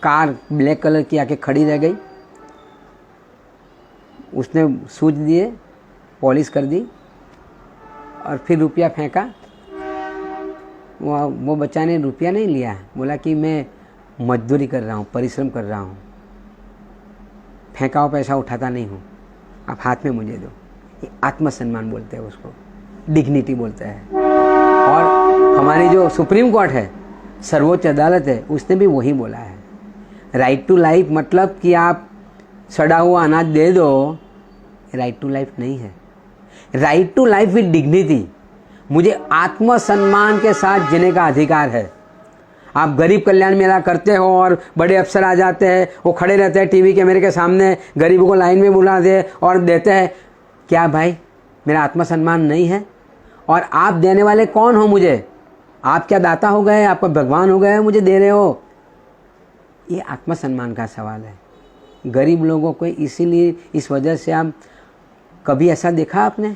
कार ब्लैक कलर की आके खड़ी रह गई, उसने सूझ दिए, पॉलिश कर दी और फिर रुपया फेंका। वो बच्चा ने रुपया नहीं लिया, बोला कि मैं मजदूरी कर रहा हूँ, परिश्रम कर रहा हूँ, फेंका हुआ पैसा उठाता नहीं हूँ, आप हाथ में मुझे दो। ये आत्मसम्मान बोलते हैं उसको, डिग्निटी बोलते हैं। और हमारी जो सुप्रीम कोर्ट है, सर्वोच्च अदालत है, उसने भी वही बोला है। राइट टू लाइफ मतलब कि आप सड़ा हुआ अनाज दे दो राइट टू लाइफ नहीं है। Right to life with dignity, मुझे आत्मसम्मान के साथ जीने का अधिकार है। आप गरीब कल्याण मेला करते हो और बड़े अफसर आ जाते हैं, वो खड़े रहते हैं टीवी कैमरे के सामने, गरीबों को लाइन में बुला दे और देते हैं। क्या भाई मेरा आत्मसम्मान नहीं है? और आप देने वाले कौन हो मुझे? आप क्या दाता हो गए? आपका भगवान हो गए, मुझे दे रहे हो? ये आत्मसम्मान का सवाल है। गरीब लोगों को इसीलिए, इस वजह से आप कभी ऐसा देखा आपने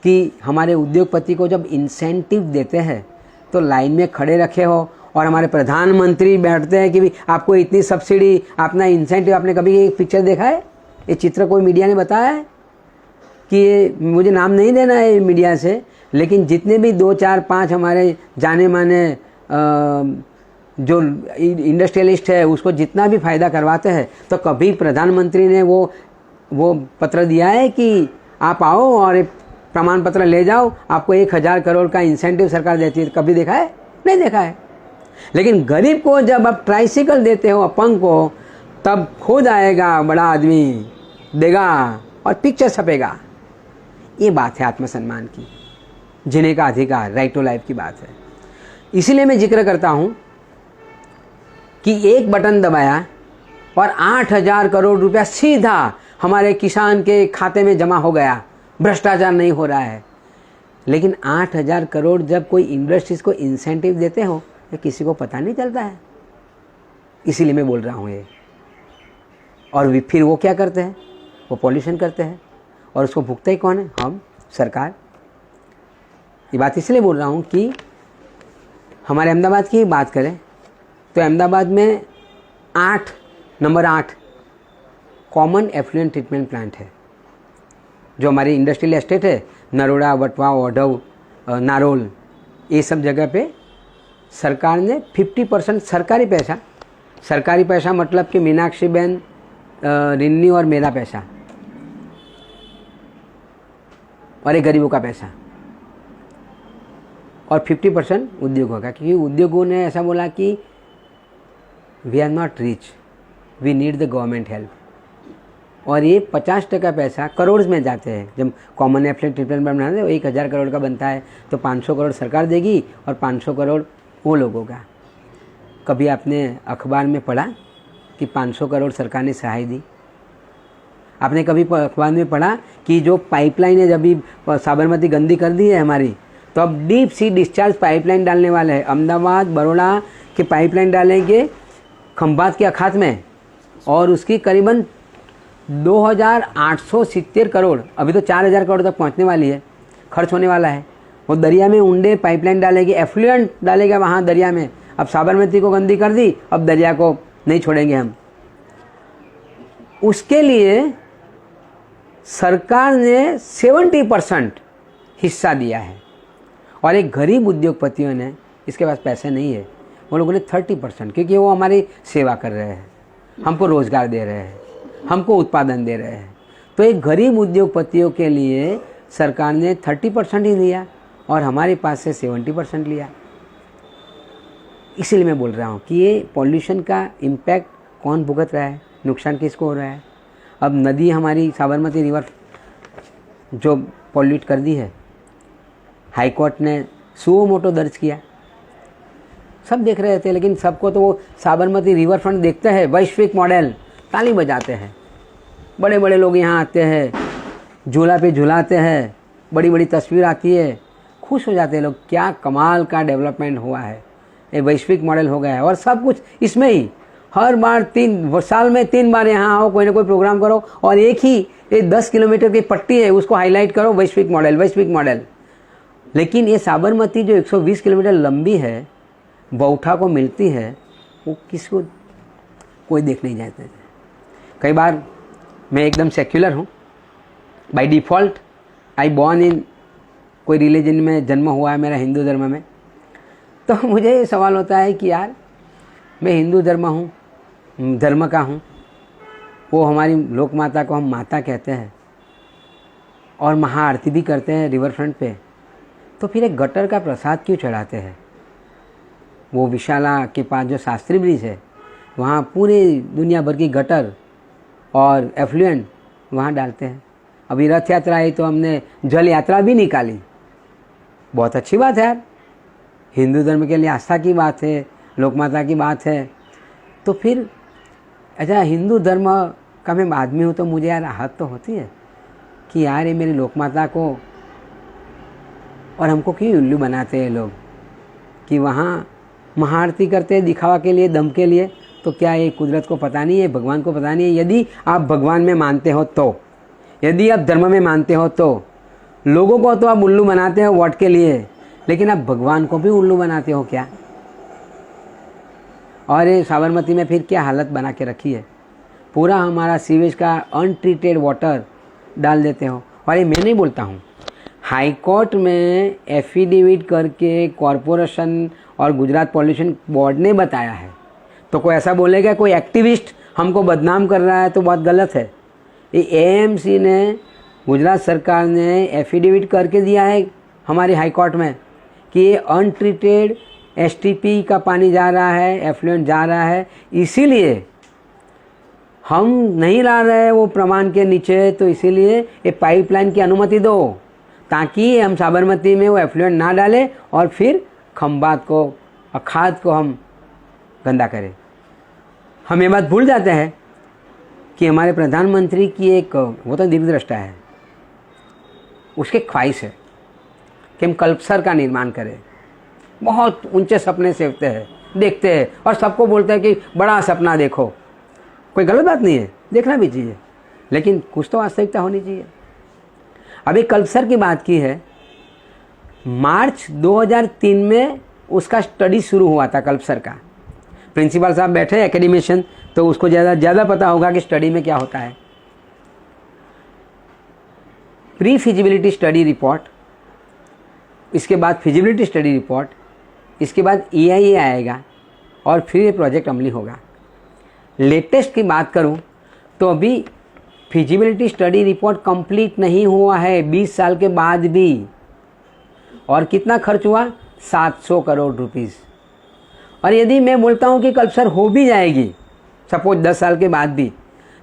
कि हमारे उद्योगपति को जब इंसेंटिव देते हैं तो लाइन में खड़े रखे हो और हमारे प्रधानमंत्री बैठते हैं कि भी आपको इतनी सब्सिडी, अपना इंसेंटिव। आपने कभी ये पिक्चर देखा है? ये चित्र कोई मीडिया ने बताया है कि ये, मुझे नाम नहीं देना है मीडिया से, लेकिन जितने भी 2, 4, 5 हमारे जाने माने जो इंडस्ट्रियलिस्ट है उसको जितना भी फ़ायदा करवाते हैं, तो कभी प्रधानमंत्री ने वो पत्र दिया है कि आप आओ और प्रमाण पत्र ले जाओ, आपको 1000 करोड़ का इंसेंटिव सरकार देती है? कभी देखा है? नहीं देखा है। लेकिन गरीब को जब आप ट्राइसिकल देते हो, अपंग को, तब खुद आएगा बड़ा आदमी, देगा और पिक्चर छपेगा। ये बात है आत्मसम्मान की, जीने का अधिकार, राइट टू लाइफ की बात है। इसीलिए मैं जिक्र करता हूँ कि एक बटन दबाया और 8000 करोड़ रुपया सीधा हमारे किसान के खाते में जमा हो गया। भ्रष्टाचार नहीं हो रहा है। लेकिन 8000 करोड़ जब कोई इंडस्ट्रीज को इंसेंटिव देते हो तो किसी को पता नहीं चलता है। इसीलिए मैं बोल रहा हूँ ये। और फिर वो क्या करते हैं? वो पॉल्यूशन करते हैं और उसको भुगते ही कौन है? हम, सरकार। ये बात इसलिए बोल रहा हूँ कि हमारे अहमदाबाद की बात करें तो अहमदाबाद में number 8 common effluent treatment plant है। जो हमारी इंडस्ट्रियल एस्टेट है, नरोड़ा, वटवा, ओढव, नारोल, ये सब जगह पे सरकार ने 50% सरकारी पैसा मतलब कि मीनाक्षी बहन, रिन्नी और मेरा पैसा और एक गरीबों का पैसा, और 50% उद्योगों का। क्योंकि उद्योगों ने ऐसा बोला कि we are not rich, we need the government help. और ये 50% पैसा करोड़ में जाते हैं। जब कॉमन एफ्लुएंट ट्रीटमेंट बनाते हैं 1000 करोड़ का बनता है तो 500 करोड़ सरकार देगी और 500 करोड़ वो लोगों का। कभी आपने अखबार में पढ़ा कि 500 करोड़ सरकार ने सहाय दी? आपने कभी अखबार में पढ़ा कि जो पाइपलाइन है, जब भी साबरमती गंदी कर दी है हमारी, तो अब डीप सी डिस्चार्ज पाइपलाइन डालने वाले हैं। अहमदाबाद, बड़ौदा के पाइपलाइन डालेंगे खंभात के अखात में, और उसकी करीबन 2870 करोड़, अभी तो 4000 करोड़ तक पहुंचने वाली है, खर्च होने वाला है। वो दरिया में उंडे पाइपलाइन डालेगी, एफ्लुएंट डालेगा वहाँ दरिया में। अब साबरमती को गंदी कर दी, अब दरिया को नहीं छोड़ेंगे हम। उसके लिए सरकार ने 70% हिस्सा दिया है, और एक गरीब उद्योगपतियों ने, इसके पास पैसे नहीं है, वो लोगों ने 30%, क्योंकि वो हमारी सेवा कर रहे हैं, हमको रोजगार दे रहे हैं, हमको उत्पादन दे रहे हैं। तो एक गरीब उद्योगपतियों के लिए सरकार ने 30% ही दिया और हमारे पास से 70% लिया। इसीलिए मैं बोल रहा हूँ कि ये पॉल्यूशन का इम्पैक्ट कौन भुगत रहा है, नुकसान किसको हो रहा है। अब नदी हमारी साबरमती रिवर जो पॉल्यूट कर दी है, हाई कोर्ट ने सुओ मोटो दर्ज किया, सब देख रहे थे। लेकिन सबको तो वो साबरमती रिवर फ्रंट देखते हैं, वैश्विक मॉडल, ताली बजाते हैं। बड़े बड़े लोग यहाँ आते हैं, झूला पे झूलाते हैं, बड़ी बड़ी तस्वीर आती है, खुश हो जाते हैं लोग। क्या कमाल का डेवलपमेंट हुआ है, ये वैश्विक मॉडल हो गया है। और सब कुछ इसमें ही, हर बार साल में 3 बार यहाँ आओ, कोई ना कोई प्रोग्राम करो, और एक ही 10 किलोमीटर की पट्टी है उसको हाईलाइट करो, वैश्विक मॉडल, वैश्विक मॉडल। लेकिन ये साबरमती जो 120 किलोमीटर लंबी है, बौठा को मिलती है, वो किसको कोई देख नहीं जाते थे। कई बार मैं एकदम सेक्युलर हूँ, by default I born in कोई रिलीजन में जन्म हुआ है मेरा, हिंदू धर्म में। तो मुझे ये सवाल होता है कि यार मैं हिंदू धर्म का हूँ, वो हमारी लोक माता को हम माता कहते हैं और महाआरती भी करते हैं रिवर फ्रंट पे, तो फिर एक गटर का प्रसाद क्यों चढ़ाते हैं? वो विशाला के पास जो शास्त्री ब्रिज है, वहाँ पूरे दुनिया भर की गटर और एफ्लुएंट वहाँ डालते हैं। अभी रथ यात्रा आई तो हमने जल यात्रा भी निकाली। बहुत अच्छी बात है यार, हिंदू धर्म के लिए आस्था की बात है, लोकमाता की बात है। तो फिर अच्छा, हिंदू धर्म का मैं आदमी हूँ तो मुझे यार राहत तो होती है कि यार ये मेरी लोकमाता को और हमको क्यों उल्लू बनाते हैं लोग कि वहाँ महाआरती करते हैं दिखावा के लिए, दम के लिए। तो क्या ये कुदरत को पता नहीं है, भगवान को पता नहीं है? यदि आप भगवान में मानते हो तो, यदि आप धर्म में मानते हो तो, लोगों को तो आप उल्लू बनाते हो वोट के लिए, लेकिन आप भगवान को भी उल्लू बनाते हो क्या? और ये साबरमती में फिर क्या हालत बना के रखी है, पूरा हमारा सीवेज का अनट्रीटेड वाटर डाल देते हो। और ये मैं नहीं बोलता हूँ, हाई कोर्ट में एफिडेविट करके कॉरपोरेशन और गुजरात पॉल्यूशन बोर्ड ने बताया है। तो कोई ऐसा बोलेगा कोई एक्टिविस्ट हमको बदनाम कर रहा है तो बहुत गलत है। ये एएमसी ने, गुजरात सरकार ने एफिडेविट करके दिया है हमारी हाई कोर्ट में कि ये अनट्रीटेड एसटीपी का पानी जा रहा है, एफ्लुएंट जा रहा है, इसीलिए हम नहीं ला रहे वो प्रमाण के नीचे। तो इसीलिए ये पाइपलाइन की अनुमति दो ताकि हम साबरमती में वो एफ्लुएंट ना डालें और फिर खंबात को, अखात को हम गंदा करें। हम ये बात भूल जाते हैं कि हमारे प्रधानमंत्री की एक, वो तो दीर्घदृष्टा है, उसके ख्वाहिश है कि हम कल्पसर का निर्माण करें। बहुत ऊंचे सपने सेवते हैं, देखते हैं और सबको बोलते हैं कि बड़ा सपना देखो। कोई गलत बात नहीं है, देखना भी चाहिए, लेकिन कुछ तो वास्तविकता होनी चाहिए। अभी कल्पसर की बात की है, मार्च 2003 में उसका स्टडी शुरू हुआ था कल्पसर का। प्रिंसिपल साहब बैठे एकेडमिशियन, तो उसको ज़्यादा पता होगा कि स्टडी में क्या होता है। प्री फिजिबिलिटी स्टडी रिपोर्ट, इसके बाद फिजिबिलिटी स्टडी रिपोर्ट, इसके बाद EIA आएगा और फिर ये प्रोजेक्ट अमली होगा। लेटेस्ट की बात करूं तो अभी फिजिबिलिटी स्टडी रिपोर्ट कंप्लीट नहीं हुआ है 20 साल के बाद भी। और कितना खर्च हुआ? 700 करोड़ रुपीस। और यदि मैं बोलता हूं कि कल्पसर हो भी जाएगी सपोज 10 साल के बाद भी,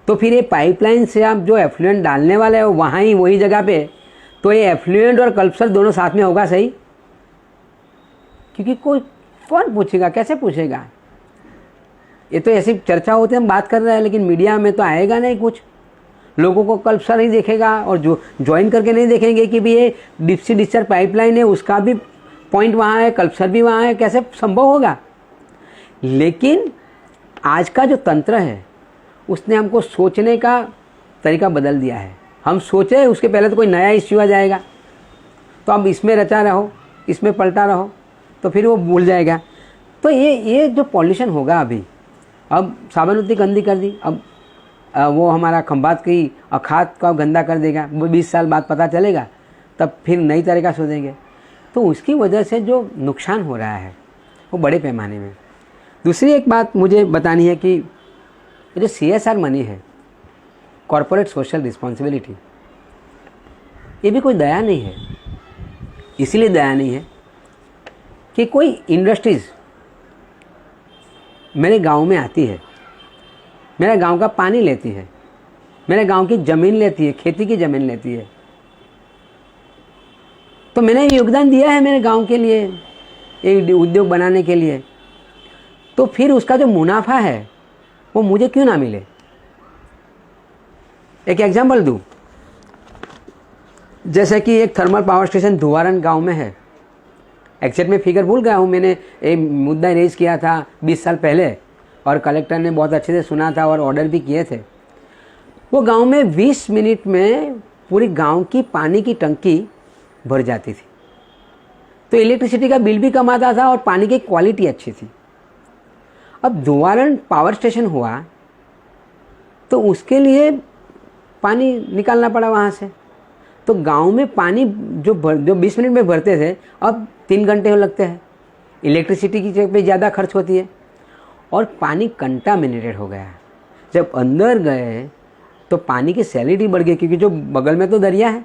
तो फिर ये पाइपलाइन से आप जो एफ्लुएंट डालने वाले हो वहाँ ही वही जगह पे, तो ये एफ्लुएंट और कल्पसर दोनों साथ में होगा सही? क्योंकि कौन पूछेगा, कैसे पूछेगा? ये तो ऐसी चर्चा होती है, हम बात कर रहे हैं, लेकिन मीडिया में तो आएगा नहीं कुछ। लोगों को कल्पसर नहीं देखेगा और जो ज्वाइन करके नहीं देखेंगे कि भी ये डीप सी डिस्चार्ज पाइपलाइन है, उसका भी पॉइंट वहाँ है, कल्पसर भी वहाँ है, कैसे संभव होगा? लेकिन आज का जो तंत्र है उसने हमको सोचने का तरीका बदल दिया है। हम सोचे उसके पहले तो कोई नया इश्यू आ जाएगा, तो अब इसमें रचा रहो, इसमें पलटा रहो, तो फिर वो भूल जाएगा। तो ये जो पॉल्यूशन होगा अभी, अब साबरमती गंदी कर दी, अब वो हमारा खंबात की अखात का गंदा कर देगा, वो 20 साल बाद पता चलेगा, तब फिर नई तरीका सोचेंगे। तो उसकी वजह से जो नुकसान हो रहा है वो बड़े पैमाने में। दूसरी एक बात मुझे बतानी है कि जो CSR मनी है, कॉरपोरेट सोशल रिस्पॉन्सिबिलिटी, ये भी कोई दया नहीं है। इसीलिए दया नहीं है कि कोई इंडस्ट्रीज़ मेरे गांव में आती है, मेरे गांव का पानी लेती है, मेरे गांव की ज़मीन लेती है, खेती की ज़मीन लेती है, तो मैंने योगदान दिया है मेरे गांव के लिए, एक उद्योग बनाने के लिए, तो फिर उसका जो मुनाफा है वो मुझे क्यों ना मिले? एक एग्जांपल दूं, जैसे कि एक थर्मल पावर स्टेशन धुवारन गांव में है। एक्चुअली में फिगर भूल गया हूँ, मैंने एक मुद्दा रेज किया था 20 साल पहले और कलेक्टर ने बहुत अच्छे से सुना था और ऑर्डर भी किए थे। वो गांव में 20 मिनट में पूरी गांव की पानी की टंकी भर जाती थी, तो इलेक्ट्रिसिटी का बिल भी कम आता था और पानी की क्वालिटी अच्छी थी। अब धुवारन पावर स्टेशन हुआ तो उसके लिए पानी निकालना पड़ा वहाँ से, तो गांव में पानी जो 20 मिनट में भरते थे अब 3 घंटे लगते हैं। इलेक्ट्रिसिटी की जगह पे ज़्यादा खर्च होती है और पानी कंटामिनेटेड हो गया। जब अंदर गए तो पानी की सैलिनिटी बढ़ गई, क्योंकि जो बगल में तो दरिया है,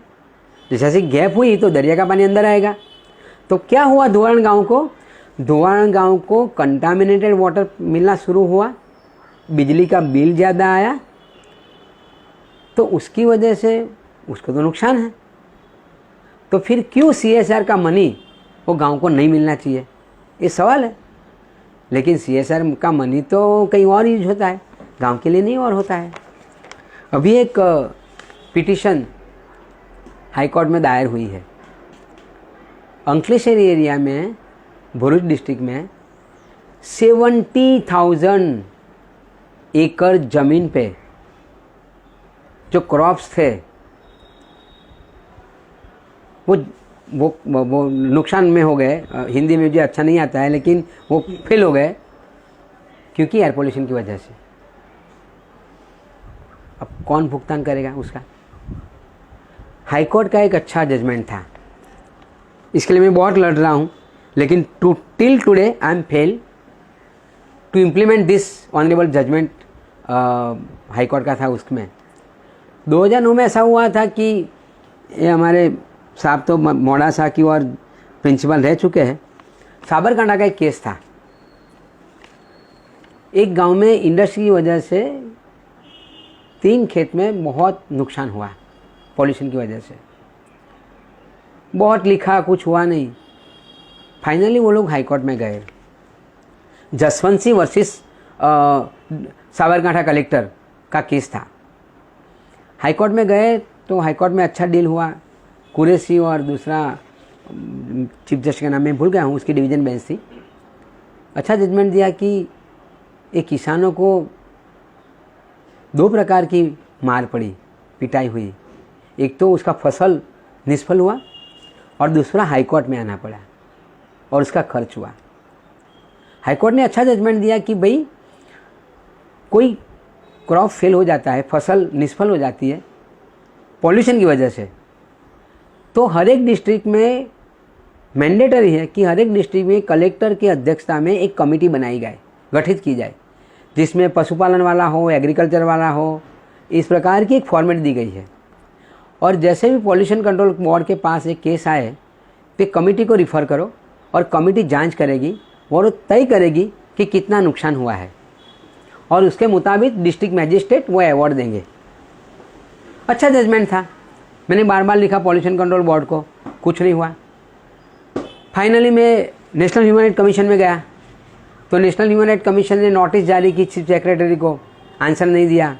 जैसे गैप हुई तो दरिया का पानी अंदर आएगा। तो क्या हुआ धुवारन गांव को? धुवारन गांव को कंटामिनेटेड वाटर मिलना शुरू हुआ, बिजली का बिल ज़्यादा आया तो उसकी वजह से उसको तो नुकसान है। तो फिर क्यों CSR का मनी वो गांव को नहीं मिलना चाहिए, ये सवाल है। लेकिन CSR का मनी तो कहीं और यूज होता है, गांव के लिए नहीं और होता है। अभी एक पिटीशन हाई कोर्ट में दायर हुई है। अंकलेश्वरी एरिया में, भरूच डिस्ट्रिक्ट में 70,000 एकड़ ज़मीन पे जो क्रॉप्स थे वो नुकसान में हो गए। हिंदी में मुझे अच्छा नहीं आता है, लेकिन वो फेल हो गए क्योंकि एयर पोल्यूशन की वजह से। अब कौन भुगतान करेगा उसका? हाई कोर्ट का एक अच्छा जजमेंट था, इसके लिए मैं बहुत लड़ रहा हूँ, लेकिन till today I am fail to implement this honourable judgment. High court का था, उसमें 2009 में ऐसा हुआ था कि ये हमारे साहब तो मोडासा की और प्रिंसिपल रह चुके हैं। साबरकांठा का एक केस था। एक गांव में इंडस्ट्री की वजह से 3 खेत में बहुत नुकसान हुआ पॉल्यूशन की वजह से। बहुत लिखा, कुछ हुआ नहीं। फाइनली वो लोग हाई कोर्ट में गए। जसवंत सिंह वर्सेस साबरकांठा कलेक्टर का केस था। हाई कोर्ट में गए तो हाई कोर्ट में अच्छा डील हुआ। कुरैशी और दूसरा चीफ जस्टिस का नाम मैं भूल गया हूँ, उसकी डिवीज़न बेंच थी। अच्छा जजमेंट दिया कि एक किसानों को 2 प्रकार की मार पड़ी, पिटाई हुई। एक तो उसका फसल निष्फल हुआ और दूसरा हाई कोर्ट में आना पड़ा और उसका खर्च हुआ। हाई कोर्ट ने अच्छा जजमेंट दिया कि भाई कोई क्रॉप फेल हो जाता है, फसल निष्फल हो जाती है पॉल्यूशन की वजह से, तो हर एक डिस्ट्रिक्ट में मैंडेटरी है कि हर एक डिस्ट्रिक्ट में कलेक्टर की अध्यक्षता में एक कमेटी बनाई जाए, गठित की जाए, जिसमें पशुपालन वाला हो, एग्रीकल्चर वाला हो, इस प्रकार की एक फॉर्मेट दी गई है। और जैसे भी पॉल्यूशन कंट्रोल बोर्ड के पास एक केस आए तो कमेटी को रिफ़र करो और कमेटी जांच करेगी और तय करेगी कि कितना नुकसान हुआ है और उसके मुताबिक डिस्ट्रिक्ट मैजिस्ट्रेट वो अवार्ड देंगे। अच्छा जजमेंट था। मैंने बार बार लिखा पॉल्यूशन कंट्रोल बोर्ड को, कुछ नहीं हुआ। फाइनली मैं नेशनल ह्यूमन राइट कमीशन में गया तो नेशनल ह्यूमन राइट कमीशन ने नोटिस जारी की चीफ सेक्रेटरी को, आंसर नहीं दिया।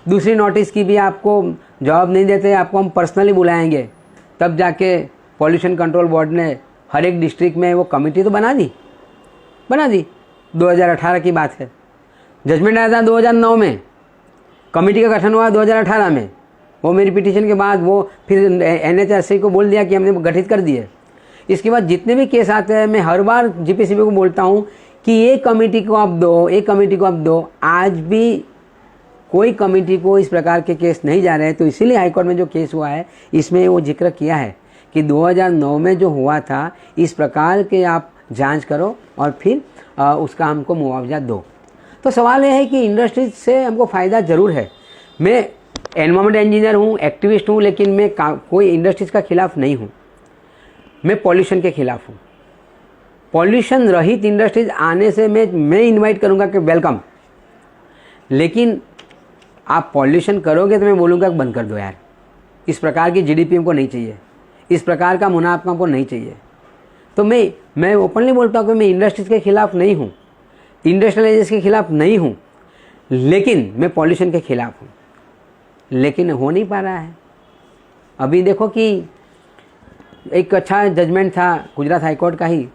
दूसरी नोटिस की भी आपको जवाब नहीं देते, आपको हम पर्सनली बुलाएंगे। तब जाके पॉल्यूशन कंट्रोल बोर्ड ने हर एक डिस्ट्रिक्ट में वो कमेटी तो बना दी। 2018 की बात है। जजमेंट आया था 2009 में, कमेटी का गठन हुआ 2018 में। वो मेरी पिटीशन के बाद वो फिर NHRC को बोल दिया कि हमने गठित कर दिए। इसके बाद जितने भी केस आते हैं मैं हर बार GPCB को बोलता हूँ कि ये कमेटी को आप दो, एक कमेटी को आप दो। आज भी कोई कमेटी को इस प्रकार के केस नहीं जा रहे हैं। तो इसीलिए हाईकोर्ट में जो केस हुआ है इसमें वो जिक्र किया है कि 2009 में जो हुआ था इस प्रकार के आप जांच करो और फिर उसका हमको मुआवजा दो। तो सवाल यह है कि इंडस्ट्रीज से हमको फ़ायदा ज़रूर है। मैं एनवायरमेंट इंजीनियर हूँ, एक्टिविस्ट हूँ, लेकिन मैं कोई इंडस्ट्रीज का खिलाफ नहीं हूँ। मैं पॉल्यूशन के खिलाफ हूँ। पॉल्यूशन रहित इंडस्ट्रीज आने से मैं इनवाइट करूँगा कि वेलकम, लेकिन आप पॉल्यूशन करोगे तो मैं बोलूँगा कि बंद कर दो यार। इस प्रकार की GDP हमको नहीं चाहिए, इस प्रकार का मुनाफा हमको नहीं चाहिए। तो मैं ओपनली बोलता हूँ कि मैं इंडस्ट्रीज के खिलाफ नहीं हूँ, इंडस्ट्रियलाइजेशन के खिलाफ नहीं हूँ, लेकिन मैं पॉल्यूशन के खिलाफ हूँ। लेकिन हो नहीं पा रहा है। अभी देखो कि एक अच्छा जजमेंट था गुजरात हाईकोर्ट का ही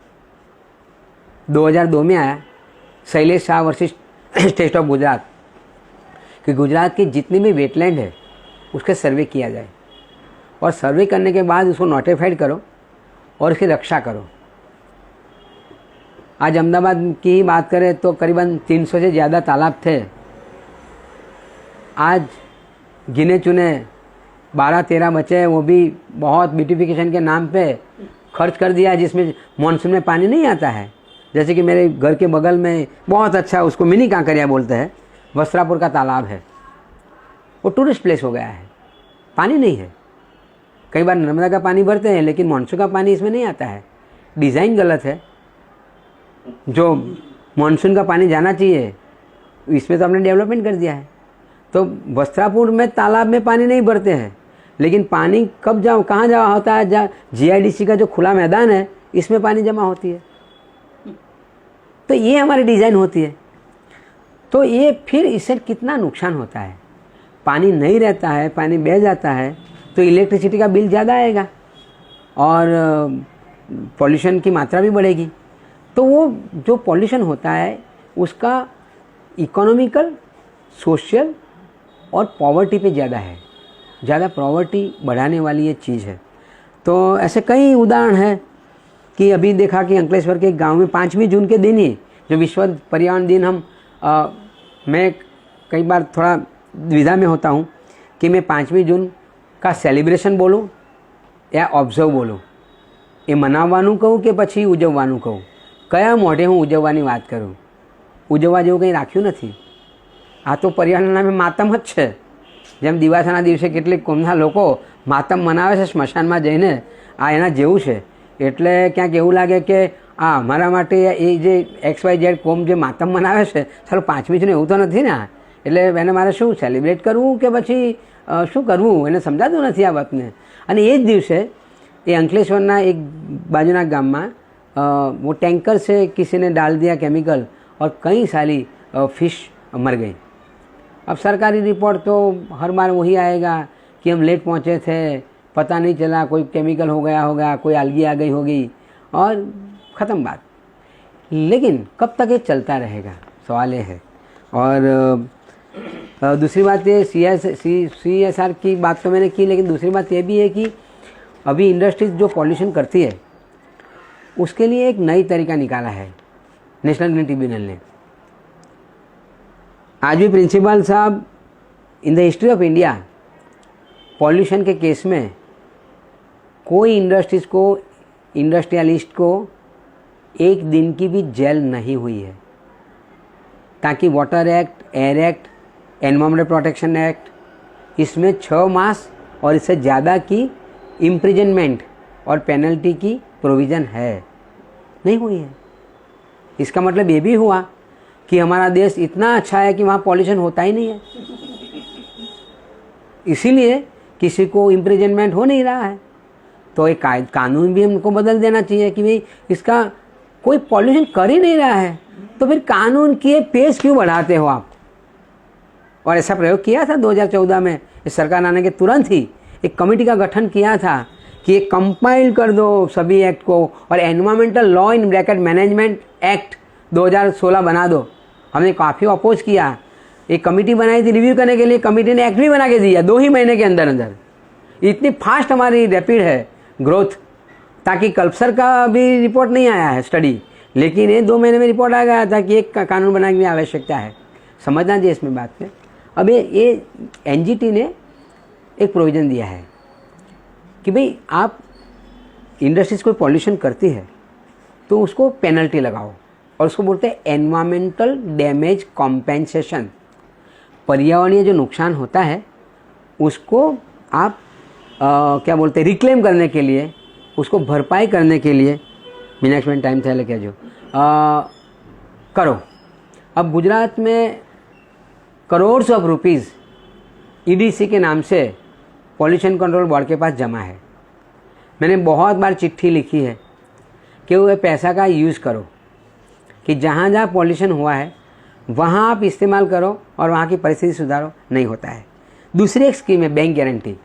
2002 में आया, Shailesh Shah versus state of Gujarat, कि गुजरात की जितनी भी वेटलैंड है उसके सर्वे किया जाए और सर्वे करने के बाद उसको नोटिफाइड करो और उसकी रक्षा करो। आज अहमदाबाद की ही बात करें तो करीबन 300 से ज़्यादा तालाब थे। आज गिने चुने 12-13 बचे, वो भी बहुत ब्यूटिफिकेशन के नाम पे खर्च कर दिया, जिसमें मानसून में पानी नहीं आता है। जैसे कि मेरे घर के बगल में बहुत अच्छा, उसको मिनी कांकरिया बोलते हैं, वस्त्रापुर का तालाब है। वो टूरिस्ट प्लेस हो गया है, पानी नहीं है। कई बार नर्मदा का पानी भरते हैं लेकिन मानसून का पानी इसमें नहीं आता है। डिज़ाइन गलत है। जो मानसून का पानी जाना चाहिए इसमें तो हमने डेवलपमेंट कर दिया है। तो वस्त्रापुर में तालाब में पानी नहीं भरते हैं, लेकिन पानी कब कहाँ जमा होता है? जहाँ GIDC का जो खुला मैदान है इसमें पानी जमा होती है। तो ये हमारी डिज़ाइन होती है। तो ये फिर इससे कितना नुकसान होता है? पानी नहीं रहता है, पानी बह जाता है तो इलेक्ट्रिसिटी का बिल ज़्यादा आएगा और पॉल्यूशन की मात्रा भी बढ़ेगी। तो वो जो पॉल्यूशन होता है उसका इकोनॉमिकल, सोशल और पॉवर्टी पे ज़्यादा है, ज़्यादा पॉवर्टी बढ़ाने वाली ये चीज़ है। तो ऐसे कई उदाहरण हैं कि अभी देखा कि अंकलेश्वर के एक गांव में 5वीं जून के दिन ही जो विश्व पर्यावरण दिन मैं कई बार थोड़ा द्विधा में होता हूँ कि मैं 5वीं जून का सेलिब्रेशन बोलूँ या ऑब्ઝર્વ બોલું, એ મનાવવાનું કહું કે પછી ઉજવવાનું કહું? કયા મોઢે હું ઉજવવાની વાત કરું? ઉજવવા જેવું કંઈ રાખ્યું નથી. આ તો પર્યાવરણના નામે માતમ જ છે. જેમ દિવાસાના દિવસે કેટલીક કોમના લોકો માતમ મનાવે છે સ્મશાનમાં જઈને, આ એના જેવું છે. એટલે ક્યાંક એવું લાગે કે અમારા માટે એ જે XYZ કોમ જે માતમ મનાવે છે, ચાલો 5મી જૂન એવું તો નથી ને. એટલે એને મારે શું સેલિબ્રેટ કરવું કે પછી શું કરવું એને સમજાતું નથી આ વાતને. અને એ જ દિવસે ये अंकलेश्वरना एक बाजूना गाम में वो टैंकर से किसी ने डाल दिया केमिकल और कई सारी फिश मर गई। अब सरकारी रिपोर्ट तो हर बार वही आएगा कि हम लेट पहुँचे थे, पता नहीं चला, कोई केमिकल हो गया होगा, कोई अलगी आ गई होगी और ख़त्म बात। लेकिन कब तक ये चलता रहेगा, सवाल ये है। और दूसरी बात ये CSR की बात तो मैंने की, लेकिन दूसरी बात ये भी है कि अभी इंडस्ट्रीज जो पॉल्यूशन करती है उसके लिए एक नई तरीका निकाला है नेशनल ग्रीन ट्रिब्यूनल ने। आज भी प्रिंसिपल साहब in the history of India pollution के केस में कोई इंडस्ट्रीज को, इंडस्ट्रियलिस्ट को एक दिन की भी जेल नहीं हुई है, ताकि water act, air act, environmental protection act, इसमें 6 मास और इससे ज़्यादा की इम्प्रिजनमेंट और पेनल्टी की प्रोविज़न है, नहीं हुई है। इसका मतलब ये भी हुआ कि हमारा देश इतना अच्छा है कि वहाँ पॉल्यूशन होता ही नहीं है, इसीलिए किसी को इम्प्रिजनमेंट हो नहीं रहा है। तो एक कानून भी हमको बदल देना चाहिए कि भाई इसका कोई पॉल्यूशन कर ही नहीं रहा है तो फिर कानून के पेज क्यों बढ़ाते हो आप? और ऐसा प्रयोग किया था 2014 में इस सरकार आने के तुरंत ही एक कमेटी का गठन किया था कि ये कंपाइल कर दो सभी एक्ट को और environmental law in bracket management act 2016 बना दो। हमने काफ़ी अपोज किया, एक कमेटी बनाई थी रिव्यू करने के लिए, कमेटी ने एक्ट भी बना के दिया 2 ही महीने के अंदर अंदर। इतनी फास्ट हमारी रैपिड है ग्रोथ, ताकि कल्पसर का भी रिपोर्ट नहीं आया है स्टडी, लेकिन ये 2 महीने में रिपोर्ट आ गया था कि एक कानून बनाने की आवश्यकता है। समझना चाहिए इसमें बात में। अब ये NGT ने एक प्रोविज़न दिया है कि भाई आप इंडस्ट्रीज कोई पॉल्यूशन करती है तो उसको पेनल्टी लगाओ, और उसको बोलते हैं एनवायरमेंटल डैमेज कॉम्पेंसेशन। पर्यावरणीय जो नुकसान होता है उसको आप क्या बोलते हैं, रिक्लेम करने के लिए, उसको भरपाई करने के लिए, मीनाक्षी में टाइम था क्या जो करो। अब गुजरात में करोड़ ऑफ रुपीज़ EDC के नाम से पॉल्यूशन कंट्रोल बोर्ड के पास जमा है। मैंने बहुत बार चिट्ठी लिखी है कि वो पैसा का यूज़ करो, कि जहाँ जहाँ पॉल्यूशन हुआ है वहाँ आप इस्तेमाल करो और वहाँ की परिस्थिति सुधारो। नहीं होता है। दूसरी एक स्कीम है बैंक गारंटी।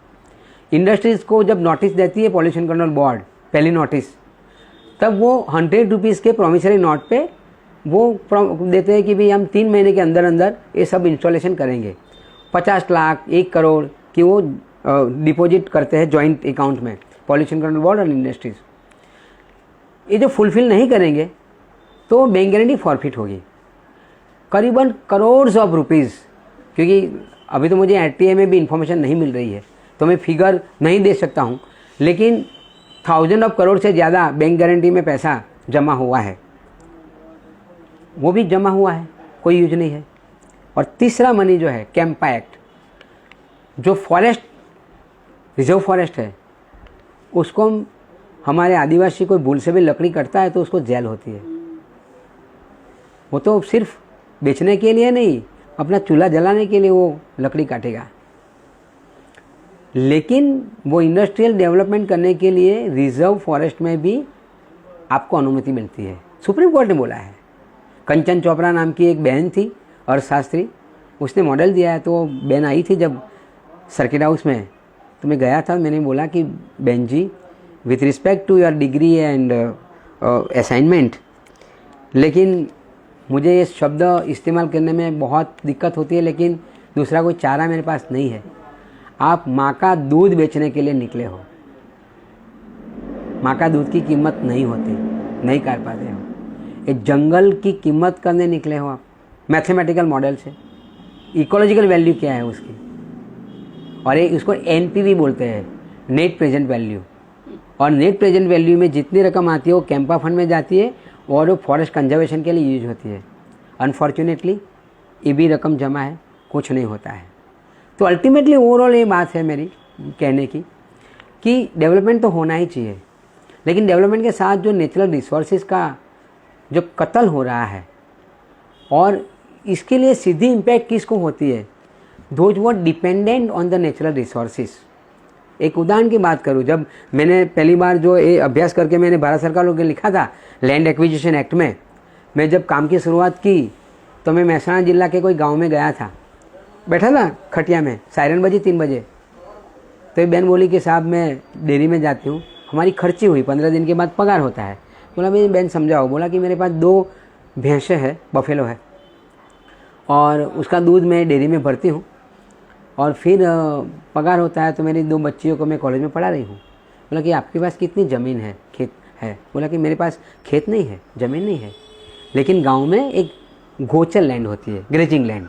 इंडस्ट्रीज़ को जब नोटिस देती है पॉल्यूशन कंट्रोल बोर्ड, पहली नोटिस, तब वो 100 रुपीज़ के प्रोमिसरी नोट पे वो देते हैं कि भाई हम 3 महीने के अंदर अंदर ये सब इंस्टॉलेशन करेंगे। 50 लाख, 1 करोड़ की वो डिपॉजिट करते हैं जॉइंट अकाउंट में पॉल्यूशन कंट्रोल बोर्ड और इंडस्ट्रीज़। ये जो फुलफिल नहीं करेंगे तो बैंक गारंटी फॉरफिट होगी, करीबन करोड़ ऑफ रुपीज़। क्योंकि अभी तो मुझे RTA में भी इंफॉर्मेशन नहीं मिल रही है तो मैं फिगर नहीं दे सकता हूँ, लेकिन 1000 ऑफ करोड़ से ज़्यादा बैंक गारंटी में पैसा जमा हुआ है, वो भी जमा हुआ है, कोई यूज नहीं है। और तीसरा मनी जो है कैंपा एक्ट, जो फॉरेस्ट रिजर्व फॉरेस्ट है उसको हमारे आदिवासी कोई भूल से भी लकड़ी कटता है तो उसको जेल होती है। वो तो सिर्फ बेचने के लिए नहीं, अपना चूल्हा जलाने के लिए वो लकड़ी काटेगा, लेकिन वो इंडस्ट्रियल डेवलपमेंट करने के लिए रिजर्व फॉरेस्ट में भी आपको अनुमति मिलती है। सुप्रीम कोर्ट ने बोला है। कंचन चोपड़ा नाम की एक बहन थी अर्थशास्त्री, उसने मॉडल दिया है। तो बहन आई थी जब सर्किट हाउस में, तो मैं गया था, मैंने बोला कि बहन जी, with respect to your degree and assignment, लेकिन मुझे ये शब्द इस्तेमाल करने में बहुत दिक्कत होती है, लेकिन दूसरा कोई चारा मेरे पास नहीं है। आप माँ का दूध बेचने के लिए निकले हो, माँ का दूध की कीमत नहीं होती, नहीं कर पाते हो। एक जंगल की कीमत करने निकले हो आप मैथमेटिकल मॉडल से। इकोलॉजिकल वैल्यू क्या है उसकी, और एक उसको एनपीवी बोलते हैं, नेट प्रेजेंट वैल्यू। और नेट प्रेजेंट वैल्यू में जितनी रकम आती है वो कैंपा फंड में जाती है और वो फॉरेस्ट कंजर्वेशन के लिए यूज होती है। अनफॉर्चुनेटली ये भी रकम जमा है, कुछ नहीं होता है। तो अल्टीमेटली ओवरऑल ये बात है मेरी कहने की कि डेवलपमेंट तो होना ही चाहिए, लेकिन डेवलपमेंट के साथ जो नेचुरल रिसोर्सेज का जो कत्ल हो रहा है, और इसके लिए सीधी इम्पैक्ट किसको होती है, दोज वो dependent on the natural resources. एक उदाहरण की बात करूं, जब मैंने पहली बार जो ये अभ्यास करके मैंने भारत सरकार को लिखा था लैंड एक्विजिशन एक्ट में, मैं जब काम की शुरुआत की तो मैं महसाणा जिला के कोई गांव में गया था, बैठा था खटिया में, सायरन बजी 3 बजे। तो ये बहन बोली कि साहब मैं डेयरी में जाती हूँ, हमारी खर्ची हुई, 15 दिन के बाद पगार होता है। बोला मेरी बहन समझाओ। बोला कि मेरे पास 2 भैंसें हैं, बफेलो है, और उसका दूध मैं डेयरी में भरती हूँ, और फिर पगार होता है तो मेरी 2 बच्चियों को मैं कॉलेज में पढ़ा रही हूँ। बोला कि आपके पास कितनी ज़मीन है, खेत है? बोला कि मेरे पास खेत नहीं है, ज़मीन नहीं है, लेकिन गांव में एक गोचर लैंड होती है, ग्रेजिंग लैंड,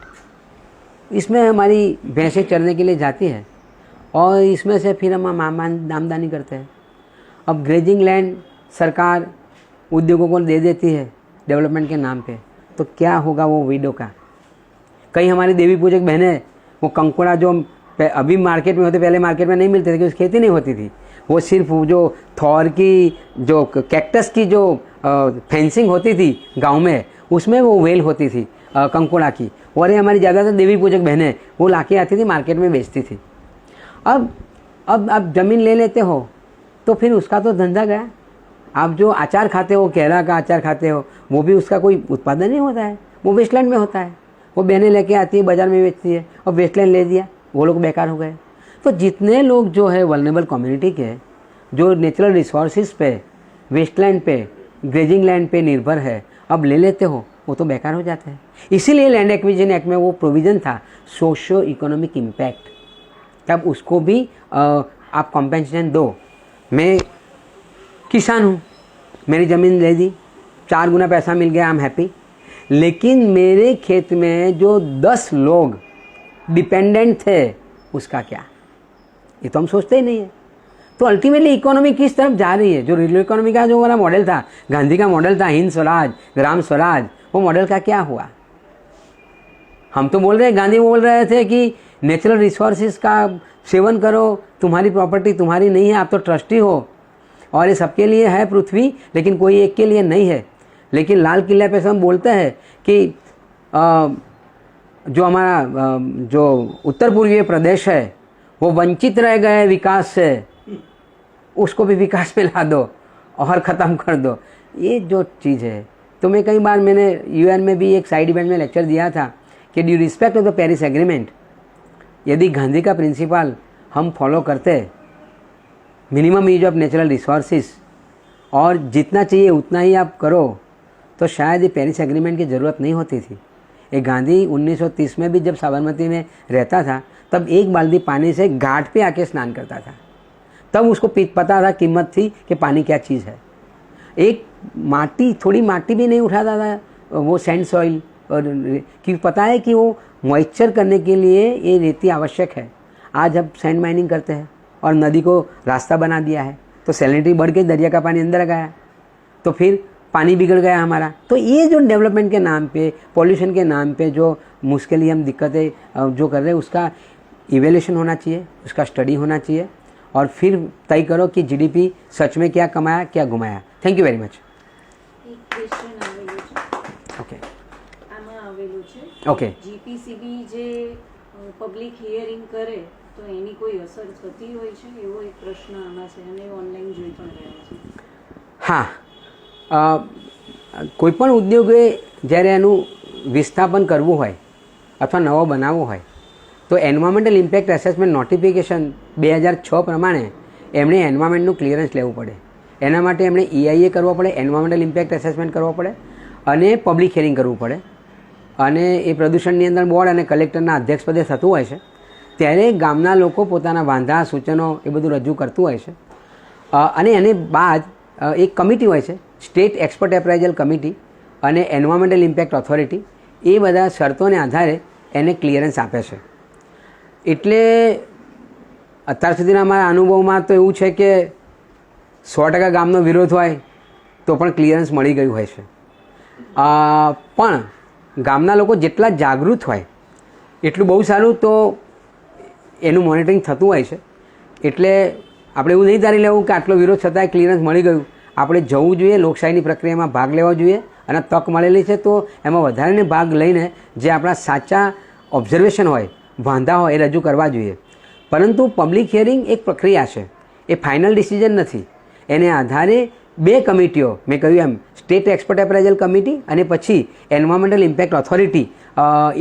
इसमें हमारी भैंसें चरने के लिए जाती है, और इसमें से फिर हम आमदनी करते हैं। अब ग्रेजिंग लैंड सरकार उद्योगों को दे देती है डेवलपमेंट के नाम पे, तो क्या होगा वो विडो का? कई हमारी देवी पूजक बहनें वो कंकुड़ा जो अभी मार्केट में होते, पहले मार्केट में नहीं मिलते थे क्योंकि खेती नहीं होती थी, वो सिर्फ जो थॉर की जो कैक्टस की जो फेंसिंग होती थी गांव में, उसमें वो वेल होती थी कंकुड़ा की, और ये हमारी ज़्यादातर देवी पूजक बहनें वो लाके आती थी, मार्केट में बेचती थी। अब आप ज़मीन ले लेते हो तो फिर उसका तो धंधा गया। आप जो अचार खाते हो, केला का अचार खाते हो, वो भी उसका कोई उत्पादन नहीं होता है, वो वेस्टलैंड में होता है। वो बहनें लेके आती है, बाज़ार में बेचती है, और वेस्टलैंड ले दिया, वो लोग बेकार हो गए। तो जितने लोग जो है वल्नरेबल कम्युनिटी के, जो नेचुरल रिसोर्सेज पे, वेस्टलैंड पे, ग्रेजिंग लैंड पे निर्भर है, अब ले लेते हो, वो तो बेकार हो जाते हैं। इसीलिए लैंड एक्विजिशन एक्ट में वो प्रोविज़न था सोशो इकोनॉमिक इम्पैक्ट, तब उसको भी आप कॉम्पेंसेशन दो। मैं किसान हूँ, मेरी ज़मीन ले दी, 4 गुना पैसा मिल गया, आई एम हैप्पी, लेकिन मेरे खेत में जो 10 लोग डिपेंडेंट थे उसका क्या? ये तो हम सोचते ही नहीं है। तो अल्टीमेटली इकोनॉमी किस तरफ जा रही है? जो रियल इकोनॉमी का जो वाला मॉडल था, गांधी का मॉडल था, हिंद स्वराज, ग्राम स्वराज, वो मॉडल का क्या हुआ? हम तो बोल रहे हैं, गांधी बोल रहे थे कि नेचुरल रिसोर्सेज का सेवन करो, तुम्हारी प्रॉपर्टी तुम्हारी नहीं है, आप तो ट्रस्टी हो, और ये सबके लिए है पृथ्वी, लेकिन कोई एक के लिए नहीं है। लेकिन लाल किले पे हम बोलते हैं कि जो हमारा जो उत्तर पूर्वीय प्रदेश है वो वंचित रह गए विकास से, उसको भी विकास पे ला दो और ख़त्म कर दो, ये जो चीज़ है। तो मैं कई बार मैंने यूएन में भी एक साइड इवेंट में लेक्चर दिया था कि due respect of the Paris agreement, यदि गांधी का प्रिंसिपल हम फॉलो करते, minimum use of natural resources, और जितना चाहिए उतना ही आप करो, तो शायद ये पेरिस एग्रीमेंट की ज़रूरत नहीं होती थी। ये गांधी 1930 में भी जब साबरमती में रहता था, तब 1 बाल्टी पानी से घाट पे आके स्नान करता था, तब उसको पता था कीमत थी कि पानी क्या चीज़ है। एक माटी, थोड़ी माटी भी नहीं उठाता था वो सैंड सॉइल, और क्योंकि पता है कि वो मॉइस्चर करने के लिए ये रेती आवश्यक है। आज हम सैंड माइनिंग करते हैं और नदी को रास्ता बना दिया है, तो सैलिनिटी बढ़ के दरिया का पानी अंदर गया, तो फिर पानी बिगड़ गया हमारा। तो ये जो डेवलपमेंट के नाम पे, पॉल्यूशन के नाम पे जो मुश्किल हम दिक्कतें जो कर रहे हैं, उसका इवेल्यूशन होना चाहिए, उसका स्टडी होना चाहिए, और फिर तय करो कि जीडीपी सच में क्या कमाया, क्या घुमाया। Thank you very much. એક ક્વેશ્ચન આવેલું છે. ઓકે. આમાં આવેલું છે ઓકે. જીપીસીબી જે પબ્લિક હિયરિંગ કરે તો એની કોઈ અસર થતી હોય છે, એવો એક પ્રશ્ન આમાં છે અને ઓનલાઈન જોઈ પણ રહ્યા છે. હા, કોઈપણ ઉદ્યોગે જ્યારે એનું વિસ્થાપન કરવું હોય અથવા નવો બનાવવો હોય તો એન્વાયરમેન્ટલ ઇમ્પેક્ટ એસેસમેન્ટ નોટિફિકેશન 2006 પ્રમાણે એમણે એન્વાયરમેન્ટનું ક્લિયરન્સ લેવું પડે. એના માટે એમણે EIA કરવો પડે, એન્વાયરમેન્ટલ ઇમ્પેક્ટ એસેસમેન્ટ કરવો પડે અને પબ્લિક હિયરિંગ કરવું પડે. અને એ પ્રદૂષણ નિયંત્રણ બોર્ડ અને કલેક્ટરના અધ્યક્ષપદે થતું હોય છે. ત્યારે ગામના લોકો પોતાના વાંધા સૂચનો એ બધું રજૂ કરતું હોય છે. અને એને બાદ એક કમિટી હોય છે, સ્ટેટ એક્સપર્ટ એપ્રાઇઝલ કમિટી અને એન્વાયરમેન્ટલ ઇમ્પેક્ટ ઓથોરિટી, એ બધા શરતોને આધારે એને ક્લિયરન્સ આપે છે. એટલે અત્યાર સુધીના અમારા અનુભવમાં તો એવું છે કે 100% ગામનો વિરોધ હોય તો પણ ક્લિયરન્સ મળી ગયું હોય છે. પણ ગામના લોકો જેટલા જાગૃત હોય એટલું બહુ સારું, તો એનું મોનિટરિંગ થતું હોય છે. એટલે આપણે એવું નહીં ધારી લેવું કે આટલો વિરોધ છતાંય ક્લિયરન્સ મળી ગયું. આપણે જવું જોઈએ, લોકશાહીની પ્રક્રિયામાં ભાગ લેવો જોઈએ અને તક મળેલી છે તો એમાં વધારીને ભાગ લઈને જે આપણા સાચા ઓબ્ઝર્વેશન હોય, વાંધા હોય, એ રજૂ કરવા જોઈએ. પરંતુ પબ્લિક હિયરિંગ એક પ્રક્રિયા છે, એ ફાઇનલ ડિસિઝન નથી. એને આધારે 2 કમિટીઓ, મેં કહ્યું એમ, સ્ટેટ એક્સપર્ટ એપ્રાઇઝલ કમિટી અને પછી એન્વાયરમેન્ટલ ઇમ્પેક્ટ ઓથોરિટી,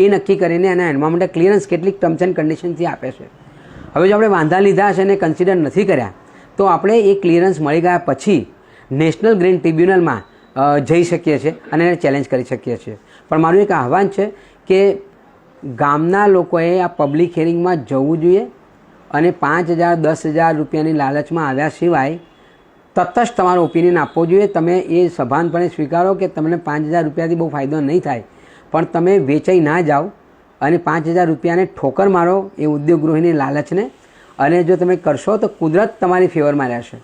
એ નક્કી કરીને એના એન્વાયરમેન્ટલ ક્લિયરન્સ કેટલીક ટર્મ્સ એન્ડ કન્ડિશનથી આપે છે. હવે જો આપણે વાંધા લીધા છે અને કન્સિડર નથી કર્યા તો આપણે એ ક્લિયરન્સ મળી ગયા પછી નેશનલ ગ્રીન ટ્રિબ્યુનલમાં જઈ શકીએ છીએ અને એને ચેલેન્જ કરી શકીએ છીએ. પણ મારું એક આહ્વાન છે કે ગામના લોકોએ આ પબ્લિક હિયરિંગમાં જવું જોઈએ અને 5,000 10,000 રૂપિયાની લાલચમાં આવ્યા સિવાય તટસ્થ તમારો ઓપિનિયન આપવો જોઈએ. તમે એ સભાનપણે સ્વીકારો કે તમને 5,000 રૂપિયાથી બહુ ફાયદો નહીં થાય, પણ તમે વેચાઈ ના જાઓ અને 5,000 રૂપિયાને ઠોકર મારો એ ઉદ્યોગ ગૃહિની લાલચને. અને જો તમે કરશો તો કુદરત તમારી ફેવરમાં રહેશે.